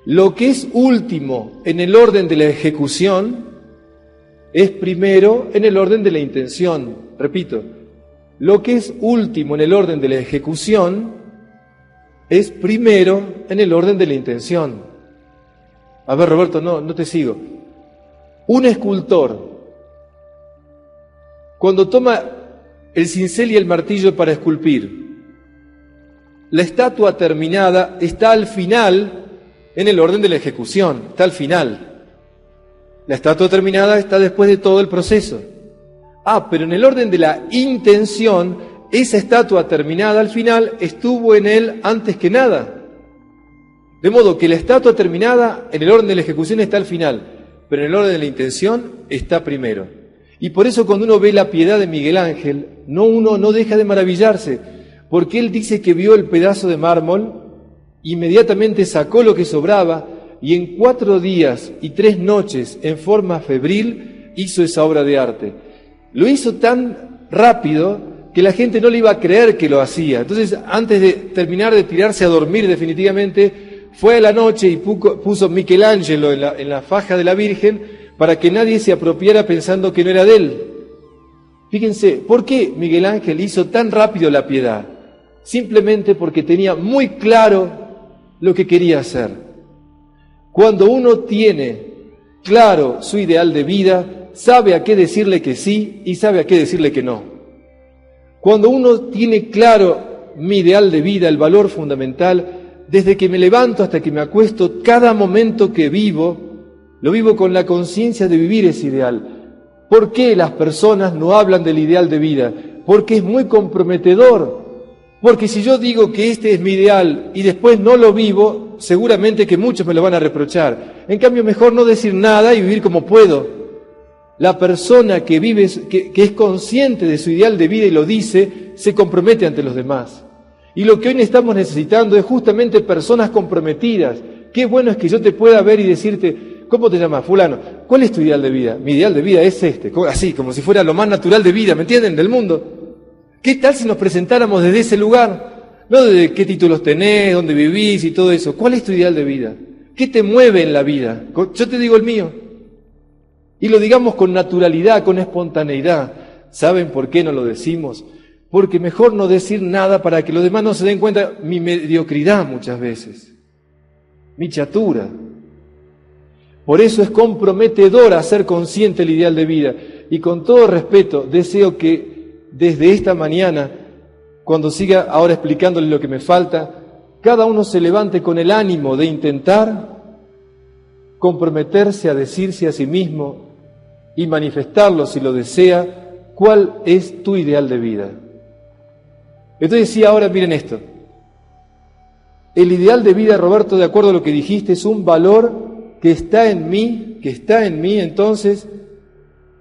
lo que es último en el orden de la ejecución es primero en el orden de la intención. Repito, lo que es último en el orden de la ejecución es primero en el orden de la intención. A ver, Roberto, no te sigo. Un escultor, cuando toma el cincel y el martillo para esculpir, la estatua terminada está al final en el orden de la ejecución, está al final. La estatua terminada está después de todo el proceso. Pero en el orden de la intención, esa estatua terminada al final estuvo en él antes que nada. De modo que la estatua terminada en el orden de la ejecución está al final, pero en el orden de la intención está primero. Y por eso cuando uno ve la piedad de Miguel Ángel, uno no deja de maravillarse, porque él dice que vio el pedazo de mármol, inmediatamente sacó lo que sobraba, y en 4 días y 3 noches, en forma febril, hizo esa obra de arte. Lo hizo tan rápido que la gente no le iba a creer que lo hacía. Entonces, antes de terminar de tirarse a dormir definitivamente, fue a la noche y puso Michelangelo en la faja de la Virgen para que nadie se apropiara pensando que no era de él. Fíjense, ¿por qué Miguel Ángel hizo tan rápido la piedad? Simplemente porque tenía muy claro lo que quería hacer. Cuando uno tiene claro su ideal de vida, sabe a qué decirle que sí y sabe a qué decirle que no. Cuando uno tiene claro mi ideal de vida, el valor fundamental, desde que me levanto hasta que me acuesto, cada momento que vivo, lo vivo con la conciencia de vivir ese ideal. ¿Por qué las personas no hablan del ideal de vida? Porque es muy comprometedor. Porque si yo digo que este es mi ideal y después no lo vivo, seguramente que muchos me lo van a reprochar. En cambio, mejor no decir nada y vivir como puedo. La persona que vive, que es consciente de su ideal de vida y lo dice, se compromete ante los demás. Y lo que hoy estamos necesitando es justamente personas comprometidas. Qué bueno es que yo te pueda ver y decirte: ¿cómo te llamas, fulano? ¿Cuál es tu ideal de vida? Mi ideal de vida es este, así, como si fuera lo más natural de vida, ¿me entienden? Del mundo. ¿Qué tal si nos presentáramos desde ese lugar? No desde qué títulos tenés, dónde vivís y todo eso. ¿Cuál es tu ideal de vida? ¿Qué te mueve en la vida? Yo te digo el mío. Y lo digamos con naturalidad, con espontaneidad. ¿Saben por qué no lo decimos? Porque mejor no decir nada para que los demás no se den cuenta mi mediocridad muchas veces, mi chatura. Por eso es comprometedor hacer consciente el ideal de vida. Y con todo respeto, deseo que desde esta mañana, cuando siga ahora explicándole lo que me falta, cada uno se levante con el ánimo de intentar comprometerse a decirse a sí mismo y manifestarlo si lo desea, cuál es tu ideal de vida. Entonces sí, ahora miren esto. El ideal de vida, Roberto, de acuerdo a lo que dijiste, es un valor que está en mí, entonces,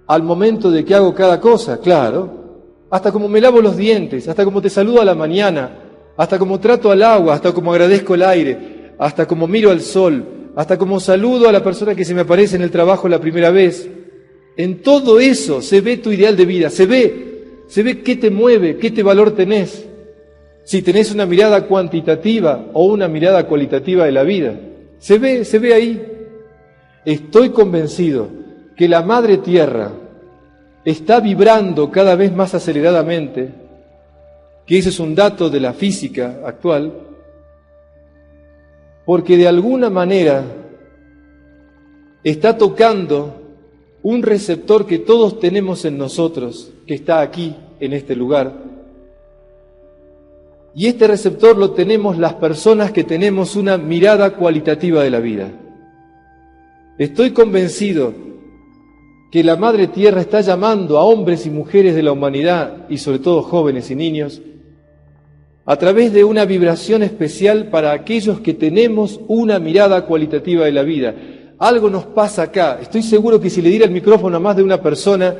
al momento de que hago cada cosa, claro, hasta como me lavo los dientes, hasta como te saludo a la mañana, hasta como trato al agua, hasta como agradezco el aire, hasta como miro al sol, hasta como saludo a la persona que se me aparece en el trabajo la primera vez. En todo eso se ve tu ideal de vida, se ve qué te mueve, qué valor tenés. Si tenés una mirada cuantitativa o una mirada cualitativa de la vida, se ve ahí. Estoy convencido que la Madre Tierra está vibrando cada vez más aceleradamente, que ese es un dato de la física actual, porque de alguna manera está tocando un receptor que todos tenemos en nosotros, que está aquí, en este lugar. Y este receptor lo tenemos las personas que tenemos una mirada cualitativa de la vida. Estoy convencido que la Madre Tierra está llamando a hombres y mujeres de la humanidad, y sobre todo jóvenes y niños, a través de una vibración especial para aquellos que tenemos una mirada cualitativa de la vida. Algo nos pasa acá. Estoy seguro que si le diera el micrófono a más de una persona,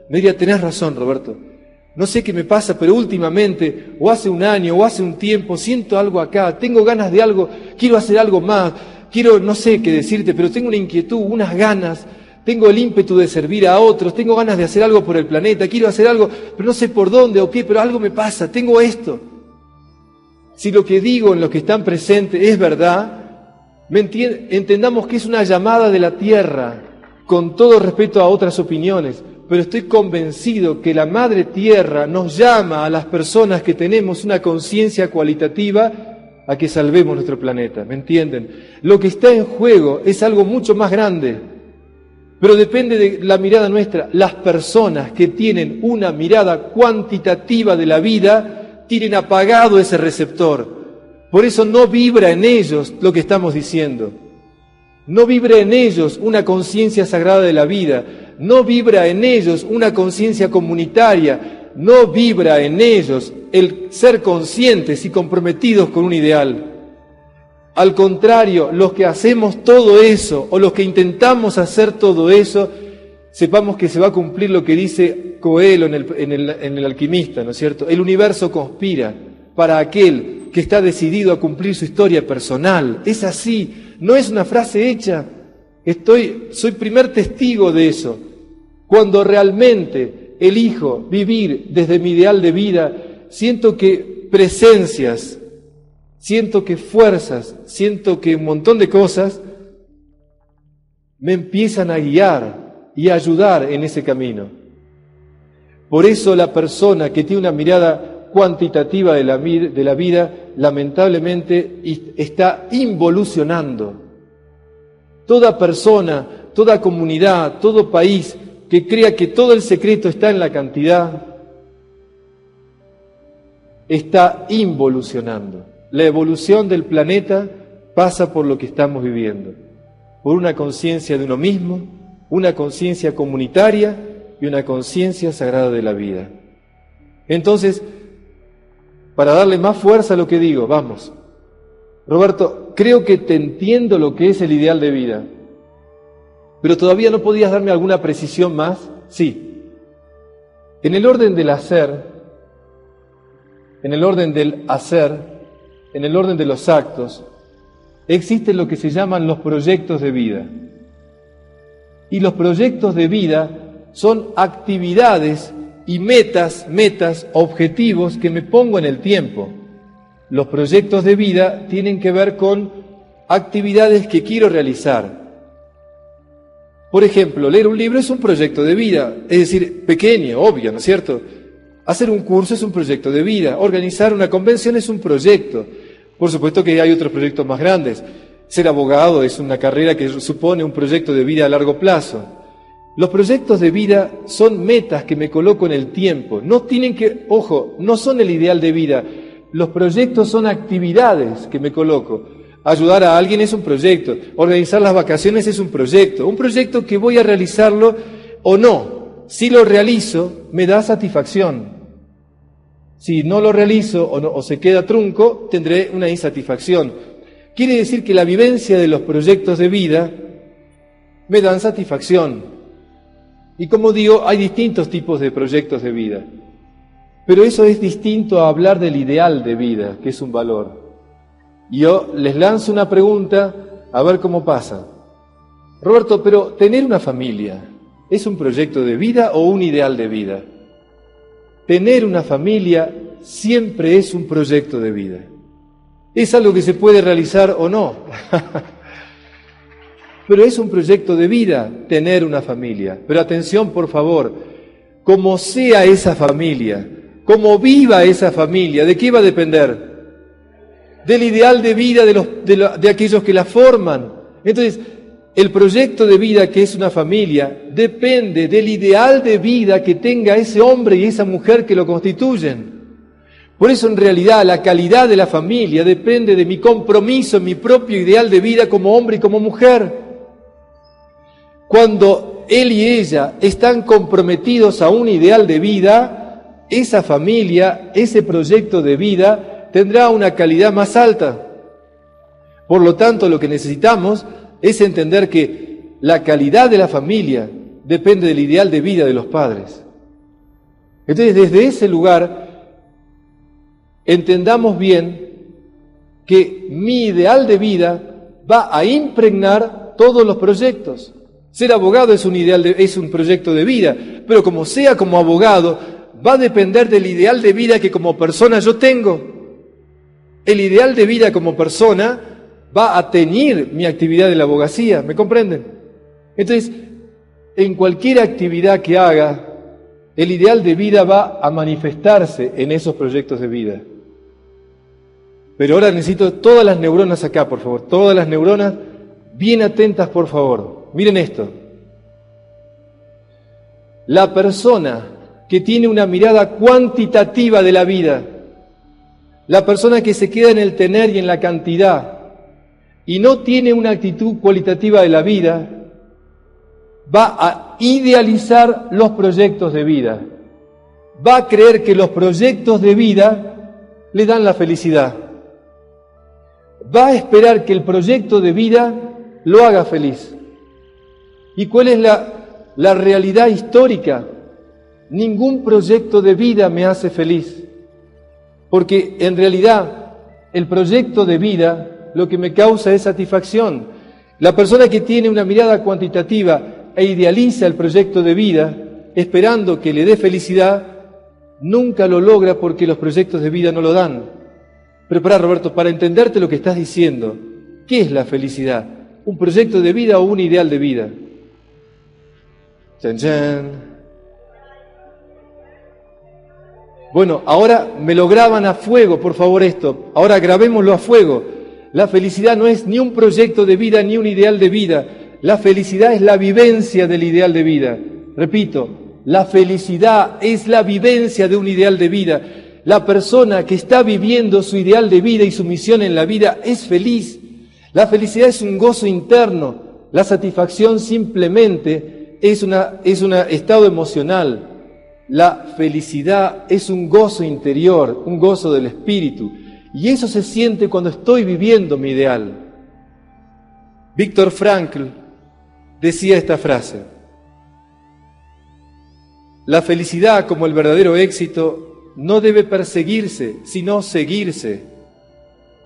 me diría, tenés razón, Roberto. No sé qué me pasa, pero últimamente, o hace un año, o hace un tiempo, siento algo acá, tengo ganas de algo, quiero hacer algo más, quiero, no sé qué decirte, pero tengo una inquietud, unas ganas, tengo el ímpetu de servir a otros, tengo ganas de hacer algo por el planeta, quiero hacer algo, pero no sé por dónde o qué, pero algo me pasa, tengo esto. Si lo que digo en los que están presentes es verdad, entendamos que es una llamada de la tierra, con todo respeto a otras opiniones, pero estoy convencido que la Madre Tierra nos llama a las personas que tenemos una conciencia cualitativa a que salvemos nuestro planeta, ¿me entienden? Lo que está en juego es algo mucho más grande, pero depende de la mirada nuestra. Las personas que tienen una mirada cuantitativa de la vida tienen apagado ese receptor. Por eso no vibra en ellos lo que estamos diciendo. No vibra en ellos una conciencia sagrada de la vida. No vibra en ellos una conciencia comunitaria. No vibra en ellos el ser conscientes y comprometidos con un ideal. Al contrario, los que hacemos todo eso, o los que intentamos hacer todo eso, sepamos que se va a cumplir lo que dice Coelho en el Alquimista, ¿no es cierto? El universo conspira para aquel que está decidido a cumplir su historia personal. Es así, no es una frase hecha. Soy primer testigo de eso. Cuando realmente elijo vivir desde mi ideal de vida, siento que presencias, siento que fuerzas, siento que un montón de cosas me empiezan a guiar y a ayudar en ese camino. Por eso la persona que tiene una mirada cuantitativa de la vida, lamentablemente está involucionando. Toda persona, toda comunidad, todo país que crea que todo el secreto está en la cantidad, está involucionando. La evolución del planeta pasa por lo que estamos viviendo, por una conciencia de uno mismo, una conciencia comunitaria y una conciencia sagrada de la vida. Entonces, para darle más fuerza a lo que digo, vamos. Roberto, creo que te entiendo lo que es el ideal de vida, pero todavía no podías darme alguna precisión más. Sí. En el orden del hacer, en el orden de los actos, existen lo que se llaman los proyectos de vida. Y los proyectos de vida son actividades y metas, objetivos que me pongo en el tiempo. Los proyectos de vida tienen que ver con actividades que quiero realizar. Por ejemplo, leer un libro es un proyecto de vida, es decir, pequeño, obvio, ¿no es cierto? Hacer un curso es un proyecto de vida, organizar una convención es un proyecto. Por supuesto que hay otros proyectos más grandes. Ser abogado es una carrera que supone un proyecto de vida a largo plazo. Los proyectos de vida son metas que me coloco en el tiempo. No tienen que, ojo, no son el ideal de vida. Los proyectos son actividades que me coloco. Ayudar a alguien es un proyecto. Organizar las vacaciones es un proyecto. Un proyecto que voy a realizarlo o no. Si lo realizo, me da satisfacción. Si no lo realizo o se queda trunco, tendré una insatisfacción. Quiere decir que la vivencia de los proyectos de vida me dan satisfacción. Y como digo, hay distintos tipos de proyectos de vida. Pero eso es distinto a hablar del ideal de vida, que es un valor. Y yo les lanzo una pregunta, a ver cómo pasa. Roberto, pero tener una familia, ¿es un proyecto de vida o un ideal de vida? Tener una familia siempre es un proyecto de vida. Es algo que se puede realizar o no. Pero es un proyecto de vida tener una familia. Pero atención, por favor, como sea esa familia, como viva esa familia, ¿de qué va a depender? Del ideal de vida de aquellos que la forman. Entonces, el proyecto de vida que es una familia depende del ideal de vida que tenga ese hombre y esa mujer que lo constituyen. Por eso, en realidad, la calidad de la familia depende de mi compromiso, mi propio ideal de vida como hombre y como mujer. Cuando él y ella están comprometidos a un ideal de vida, esa familia, ese proyecto de vida, tendrá una calidad más alta. Por lo tanto, lo que necesitamos es entender que la calidad de la familia depende del ideal de vida de los padres. Entonces, desde ese lugar, entendamos bien que mi ideal de vida va a impregnar todos los proyectos. Ser abogado es un proyecto de vida, pero como sea como abogado, va a depender del ideal de vida que como persona yo tengo. El ideal de vida como persona va a teñir mi actividad de la abogacía, ¿me comprenden? Entonces, en cualquier actividad que haga, el ideal de vida va a manifestarse en esos proyectos de vida. Pero ahora necesito todas las neuronas acá, por favor, todas las neuronas bien atentas, por favor. Miren esto. La persona que tiene una mirada cuantitativa de la vida, la persona que se queda en el tener y en la cantidad, y no tiene una actitud cualitativa de la vida, va a idealizar los proyectos de vida. Va a creer que los proyectos de vida le dan la felicidad. Va a esperar que el proyecto de vida lo haga feliz. ¿Y cuál es la realidad histórica? Ningún proyecto de vida me hace feliz. Porque en realidad el proyecto de vida lo que me causa es satisfacción. La persona que tiene una mirada cuantitativa e idealiza el proyecto de vida, esperando que le dé felicidad, nunca lo logra porque los proyectos de vida no lo dan. Pero pará, Roberto, para entenderte lo que estás diciendo, ¿qué es la felicidad? ¿Un proyecto de vida o un ideal de vida? Chan, chan. Bueno, ahora me lo graban a fuego, por favor, esto. Ahora grabémoslo a fuego. La felicidad no es ni un proyecto de vida ni un ideal de vida. La felicidad es la vivencia del ideal de vida. Repito, la felicidad es la vivencia de un ideal de vida. La persona que está viviendo su ideal de vida y su misión en la vida es feliz. La felicidad es un gozo interno. La satisfacción simplemente es un estado emocional. La felicidad es un gozo interior, un gozo del espíritu. Y eso se siente cuando estoy viviendo mi ideal. Viktor Frankl decía esta frase: la felicidad, como el verdadero éxito, no debe perseguirse, sino seguirse.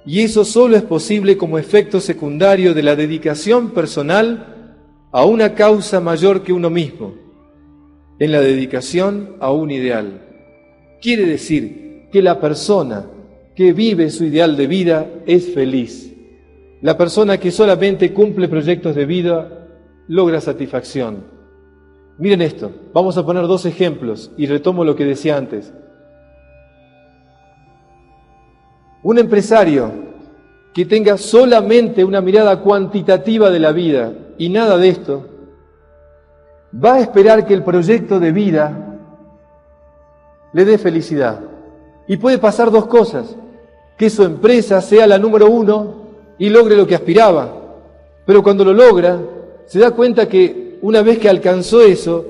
Y eso solo es posible como efecto secundario de la dedicación personal a una causa mayor que uno mismo, en la dedicación a un ideal. Quiere decir que la persona que vive su ideal de vida es feliz. La persona que solamente cumple proyectos de vida logra satisfacción. Miren esto, vamos a poner dos ejemplos y retomo lo que decía antes. Un empresario que tenga solamente una mirada cuantitativa de la vida y nada de esto, va a esperar que el proyecto de vida le dé felicidad. Y puede pasar dos cosas: que su empresa sea la número 1 y logre lo que aspiraba. Pero cuando lo logra, se da cuenta que una vez que alcanzó eso,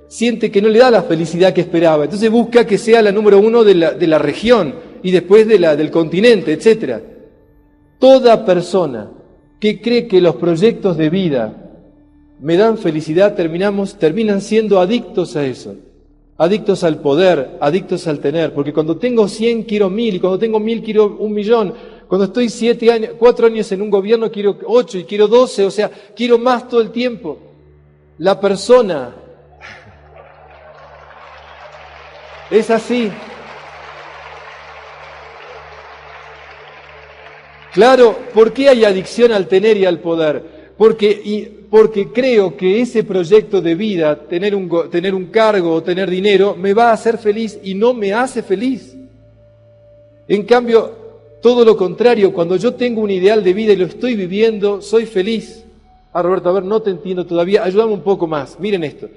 siente que no le da la felicidad que esperaba. Entonces busca que sea la número 1 de la región y después del continente, etc. Toda persona que cree que los proyectos de vida me dan felicidad, terminan siendo adictos a eso. Adictos al poder, adictos al tener. Porque cuando tengo 100 quiero 1000, y cuando tengo 1000 quiero 1.000.000. Cuando estoy 4 años en un gobierno quiero 8 y quiero 12, o sea, quiero más todo el tiempo. La persona es así. Claro, ¿por qué hay adicción al tener y al poder? Porque creo que ese proyecto de vida, tener un cargo o tener dinero, me va a hacer feliz y no me hace feliz. En cambio, todo lo contrario, cuando yo tengo un ideal de vida y lo estoy viviendo, soy feliz. Roberto, a ver, no te entiendo todavía, ayúdame un poco más. Miren esto.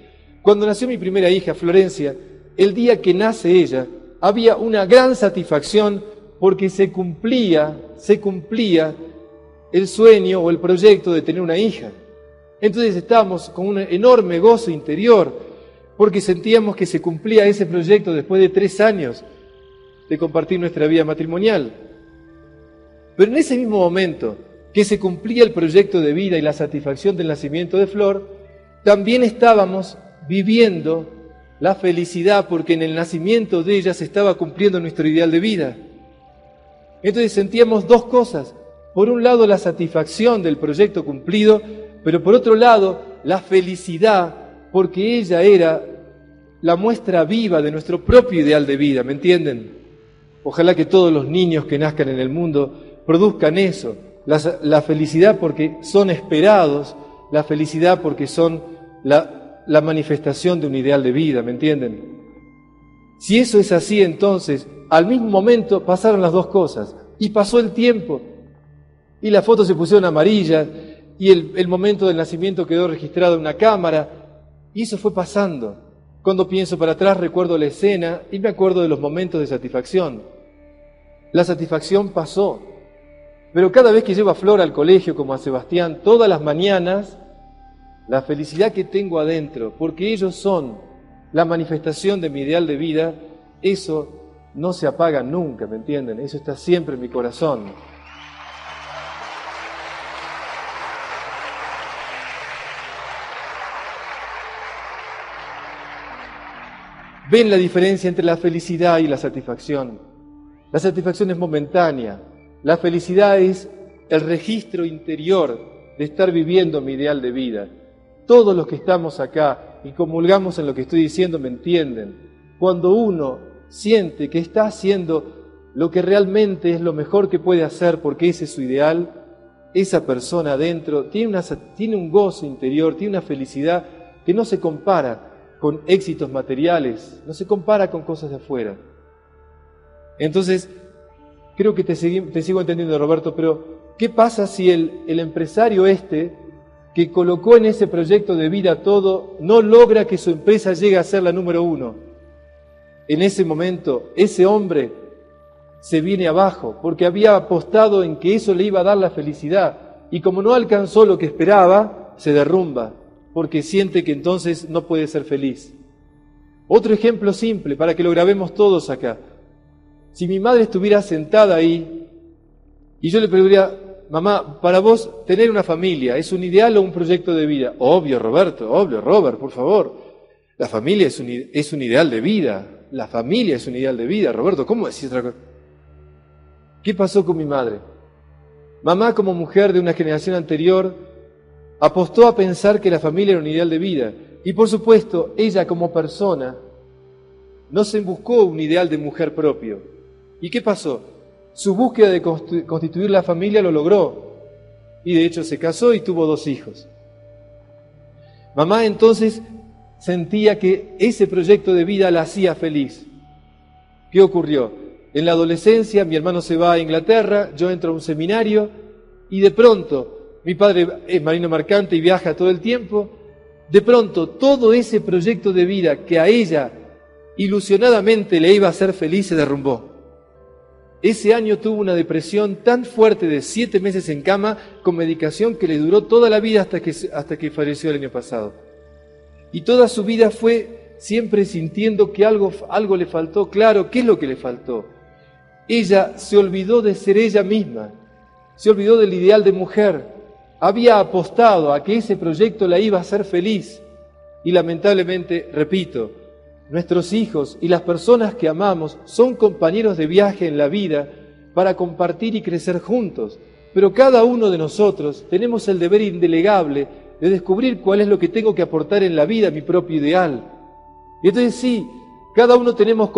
Cuando nació mi primera hija, Florencia, el día que nace ella, había una gran satisfacción porque se cumplía el sueño o el proyecto de tener una hija. Entonces estábamos con un enorme gozo interior porque sentíamos que se cumplía ese proyecto después de 3 años de compartir nuestra vida matrimonial. Pero en ese mismo momento que se cumplía el proyecto de vida y la satisfacción del nacimiento de Flor, también estábamos viviendo la felicidad porque en el nacimiento de ella se estaba cumpliendo nuestro ideal de vida. Entonces sentíamos dos cosas: por un lado la satisfacción del proyecto cumplido, pero por otro lado la felicidad porque ella era la muestra viva de nuestro propio ideal de vida, ¿me entienden? Ojalá que todos los niños que nazcan en el mundo produzcan eso, la felicidad porque son esperados, la felicidad porque son la manifestación de un ideal de vida, ¿me entienden? Si eso es así, entonces, al mismo momento pasaron las dos cosas, y pasó el tiempo, y las fotos se pusieron amarillas, y el momento del nacimiento quedó registrado en una cámara, y eso fue pasando. Cuando pienso para atrás recuerdo la escena y me acuerdo de los momentos de satisfacción. La satisfacción pasó, pero cada vez que llevo a Flor al colegio como a Sebastián, todas las mañanas, la felicidad que tengo adentro, porque ellos son la manifestación de mi ideal de vida, eso no se apaga nunca, ¿me entienden? Eso está siempre en mi corazón. ¿Ven la diferencia entre la felicidad y la satisfacción? La satisfacción es momentánea, la felicidad es el registro interior de estar viviendo mi ideal de vida. Todos los que estamos acá y comulgamos en lo que estoy diciendo me entienden. Cuando uno siente que está haciendo lo que realmente es lo mejor que puede hacer porque ese es su ideal, esa persona adentro tiene un gozo interior, tiene una felicidad que no se compara con éxitos materiales, no se compara con cosas de afuera. Entonces, creo que te sigo entendiendo, Roberto, pero ¿qué pasa si el empresario que colocó en ese proyecto de vida todo, no logra que su empresa llegue a ser la número 1? En ese momento, ese hombre se viene abajo, porque había apostado en que eso le iba a dar la felicidad, y como no alcanzó lo que esperaba, se derrumba, porque siente que entonces no puede ser feliz. Otro ejemplo simple, para que lo grabemos todos acá. Si mi madre estuviera sentada ahí, y yo le preguntaría: mamá, para vos tener una familia, ¿es un ideal o un proyecto de vida? Obvio, Roberto, obvio, Robert, por favor. La familia es un ideal de vida. La familia es un ideal de vida, Roberto, ¿cómo decís otra cosa? ¿Qué pasó con mi madre? Mamá, como mujer de una generación anterior, apostó a pensar que la familia era un ideal de vida. Y por supuesto, ella como persona no se buscó un ideal de mujer propio. ¿Y qué pasó? Su búsqueda de constituir la familia lo logró. Y de hecho se casó y tuvo 2 hijos. Mamá entonces sentía que ese proyecto de vida la hacía feliz. ¿Qué ocurrió? En la adolescencia mi hermano se va a Inglaterra, yo entro a un seminario y de pronto, mi padre es marino mercante y viaja todo el tiempo, de pronto todo ese proyecto de vida que a ella ilusionadamente le iba a hacer feliz se derrumbó. Ese año tuvo una depresión tan fuerte de 7 meses en cama con medicación que le duró toda la vida hasta que falleció el año pasado. Y toda su vida fue siempre sintiendo que algo le faltó. Claro, ¿qué es lo que le faltó? Ella se olvidó de ser ella misma, se olvidó del ideal de mujer, había apostado a que ese proyecto la iba a hacer feliz. Y lamentablemente, repito, nuestros hijos y las personas que amamos son compañeros de viaje en la vida para compartir y crecer juntos. Pero cada uno de nosotros tenemos el deber indelegable de descubrir cuál es lo que tengo que aportar en la vida, mi propio ideal. Y entonces sí, cada uno tenemos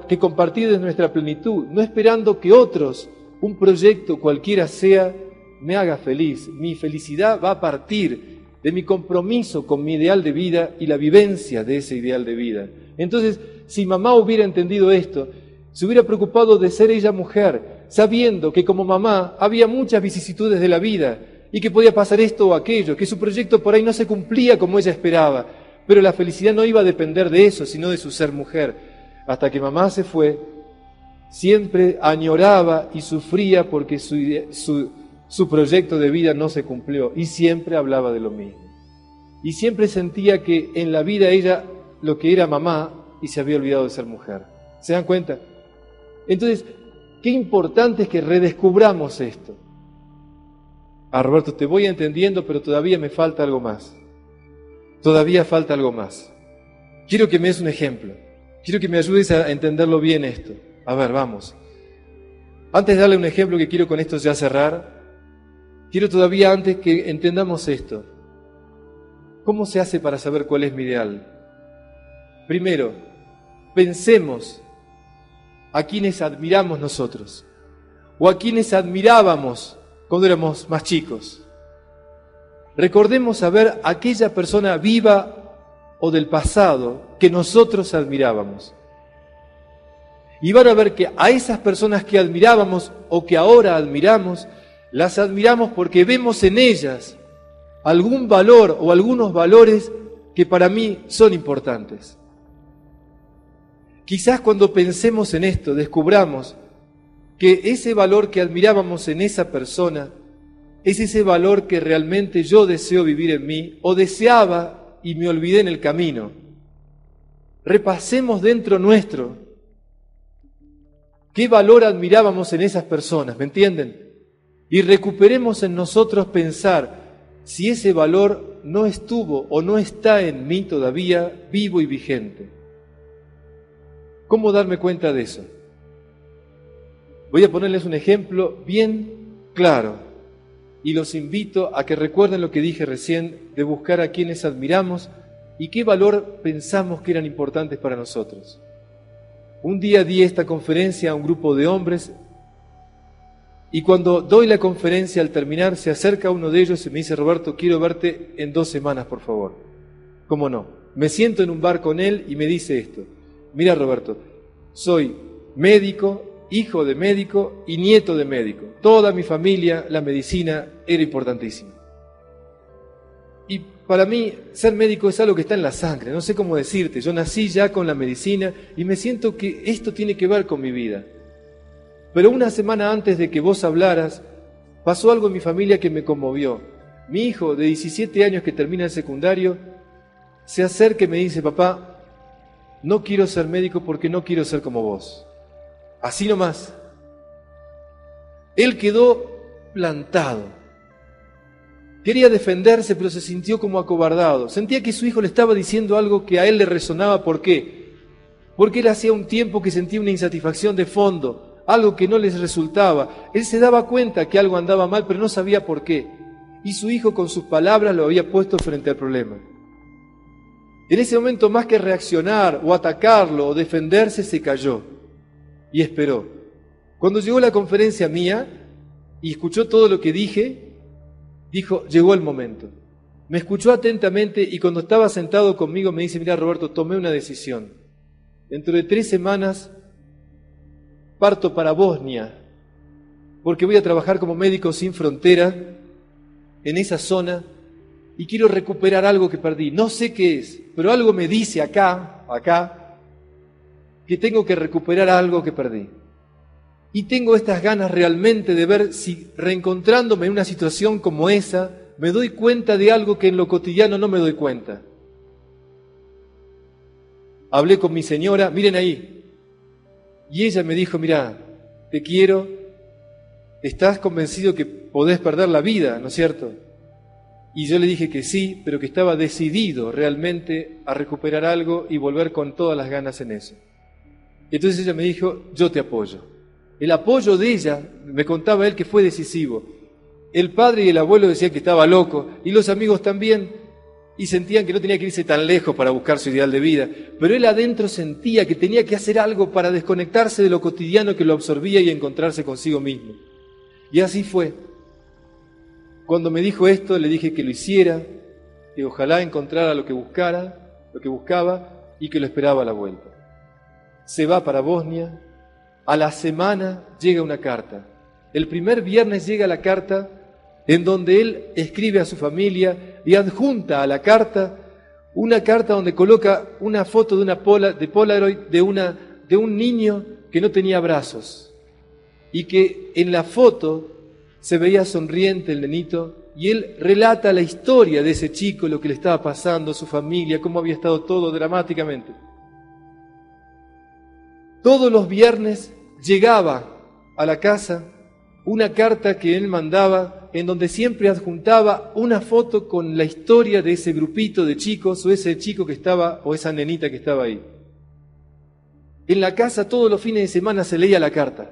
que compartir desde nuestra plenitud, no esperando que otros, un proyecto cualquiera sea, me haga feliz. Mi felicidad va a partir de mi compromiso con mi ideal de vida y la vivencia de ese ideal de vida. Entonces, si mamá hubiera entendido esto, se hubiera preocupado de ser ella mujer, sabiendo que como mamá había muchas vicisitudes de la vida y que podía pasar esto o aquello, que su proyecto por ahí no se cumplía como ella esperaba, pero la felicidad no iba a depender de eso, sino de su ser mujer. Hasta que mamá se fue, siempre añoraba y sufría porque su proyecto de vida no se cumplió y siempre hablaba de lo mismo. Y siempre sentía que en la vida ella lo que era mamá y se había olvidado de ser mujer. ¿Se dan cuenta? Entonces, qué importante es que redescubramos esto. Roberto, te voy entendiendo, pero todavía me falta algo más. Todavía falta algo más. Quiero que me des un ejemplo. Quiero que me ayudes a entenderlo bien esto. A ver, vamos. Antes de darle un ejemplo que quiero con esto ya cerrar, quiero todavía antes que entendamos esto. ¿Cómo se hace para saber cuál es mi ideal? Primero, pensemos a quienes admiramos nosotros o a quienes admirábamos cuando éramos más chicos. Recordemos a ver aquella persona viva o del pasado que nosotros admirábamos. Y van a ver que a esas personas que admirábamos o que ahora admiramos, las admiramos porque vemos en ellas algún valor o algunos valores que para mí son importantes. Quizás cuando pensemos en esto, descubramos que ese valor que admirábamos en esa persona es ese valor que realmente yo deseo vivir en mí o deseaba y me olvidé en el camino. Repasemos dentro nuestro qué valor admirábamos en esas personas, ¿me entienden? Y recuperemos en nosotros pensar si ese valor no estuvo o no está en mí todavía vivo y vigente. ¿Cómo darme cuenta de eso? Voy a ponerles un ejemplo bien claro y los invito a que recuerden lo que dije recién de buscar a quienes admiramos y qué valor pensamos que eran importantes para nosotros. Un día di esta conferencia a un grupo de hombres y cuando doy la conferencia al terminar se acerca uno de ellos y me dice: Roberto, quiero verte en 2 semanas, por favor. ¿Cómo no? Me siento en un bar con él y me dice esto: mira, Roberto, soy médico, hijo de médico y nieto de médico. Toda mi familia, la medicina era importantísima. Y para mí, ser médico es algo que está en la sangre, no sé cómo decirte. Yo nací ya con la medicina y me siento que esto tiene que ver con mi vida. Pero una semana antes de que vos hablaras, pasó algo en mi familia que me conmovió. Mi hijo de 17 años que termina el secundario, se acerca y me dice: papá, no quiero ser médico porque no quiero ser como vos. Así nomás. Él quedó plantado. Quería defenderse, pero se sintió como acobardado. Sentía que su hijo le estaba diciendo algo que a él le resonaba. ¿Por qué? Porque él hacía un tiempo que sentía una insatisfacción de fondo, algo que no les resultaba. Él se daba cuenta que algo andaba mal, pero no sabía por qué. Y su hijo con sus palabras lo había puesto frente al problema. En ese momento, más que reaccionar o atacarlo o defenderse, se cayó y esperó. Cuando llegó la conferencia mía y escuchó todo lo que dije, dijo: llegó el momento. Me escuchó atentamente y cuando estaba sentado conmigo me dice: mira, Roberto, tomé una decisión. Dentro de 3 semanas parto para Bosnia, porque voy a trabajar como médico sin frontera en esa zona y quiero recuperar algo que perdí. No sé qué es, pero algo me dice acá, que tengo que recuperar algo que perdí. Y tengo estas ganas realmente de ver si reencontrándome en una situación como esa, me doy cuenta de algo que en lo cotidiano no me doy cuenta. Hablé con mi señora, miren ahí, y ella me dijo, mira, te quiero, ¿estás convencido que podés perder la vida, no es cierto? Y yo le dije que sí, pero que estaba decidido realmente a recuperar algo y volver con todas las ganas en eso. Y entonces ella me dijo, yo te apoyo. El apoyo de ella, me contaba él, que fue decisivo. El padre y el abuelo decían que estaba loco, y los amigos también, y sentían que no tenía que irse tan lejos para buscar su ideal de vida, pero él adentro sentía que tenía que hacer algo para desconectarse de lo cotidiano que lo absorbía y encontrarse consigo mismo. Y así fue. Cuando me dijo esto, le dije que lo hiciera, que ojalá encontrara lo que buscaba, y que lo esperaba a la vuelta. Se va para Bosnia. A la semana llega una carta. El primer viernes llega la carta en donde él escribe a su familia y adjunta a la carta una carta donde coloca una foto de Polaroid de un niño que no tenía brazos y que en la foto se veía sonriente el nenito y él relata la historia de ese chico, lo que le estaba pasando, su familia, cómo había estado todo dramáticamente. Todos los viernes llegaba a la casa una carta que él mandaba en donde siempre adjuntaba una foto con la historia de ese grupito de chicos o ese chico que estaba o esa nenita que estaba ahí. En la casa todos los fines de semana se leía la carta.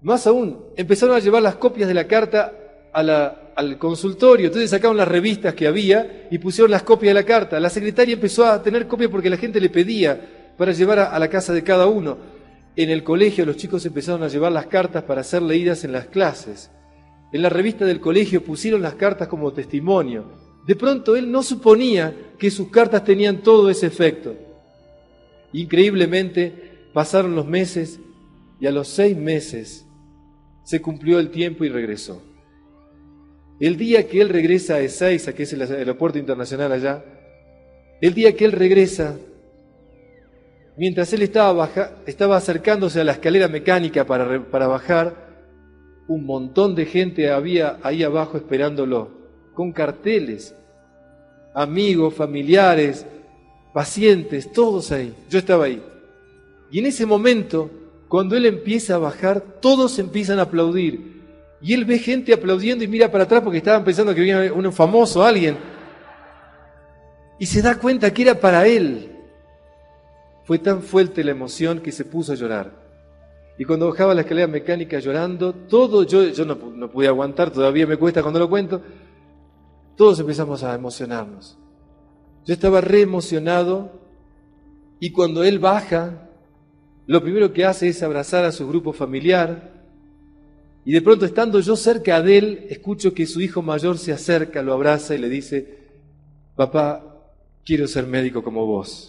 Más aún, empezaron a llevar las copias de la carta al consultorio, entonces sacaron las revistas que había y pusieron las copias de la carta. La secretaria empezó a tener copias porque la gente le pedía para llevar a la casa de cada uno. En el colegio los chicos empezaron a llevar las cartas para ser leídas en las clases. En la revista del colegio pusieron las cartas como testimonio. De pronto él no suponía que sus cartas tenían todo ese efecto. Increíblemente pasaron los meses y a los 6 meses se cumplió el tiempo y regresó. El día que él regresa a Ezeiza, que es el aeropuerto internacional allá, el día que él regresa, mientras él estaba acercándose a la escalera mecánica para bajar, un montón de gente había ahí abajo esperándolo, con carteles, amigos, familiares, pacientes, todos ahí. Yo estaba ahí. Y en ese momento, cuando él empieza a bajar, todos empiezan a aplaudir. Y él ve gente aplaudiendo y mira para atrás porque estaban pensando que venía un famoso, alguien. Y se da cuenta que era para él. Fue tan fuerte la emoción que se puso a llorar. Y cuando bajaba la escalera mecánica llorando, yo no pude aguantar, todavía me cuesta cuando lo cuento, todos empezamos a emocionarnos. Yo estaba re emocionado y cuando él baja, lo primero que hace es abrazar a su grupo familiar y de pronto estando yo cerca de él, escucho que su hijo mayor se acerca, lo abraza y le dice, papá, quiero ser médico como vos.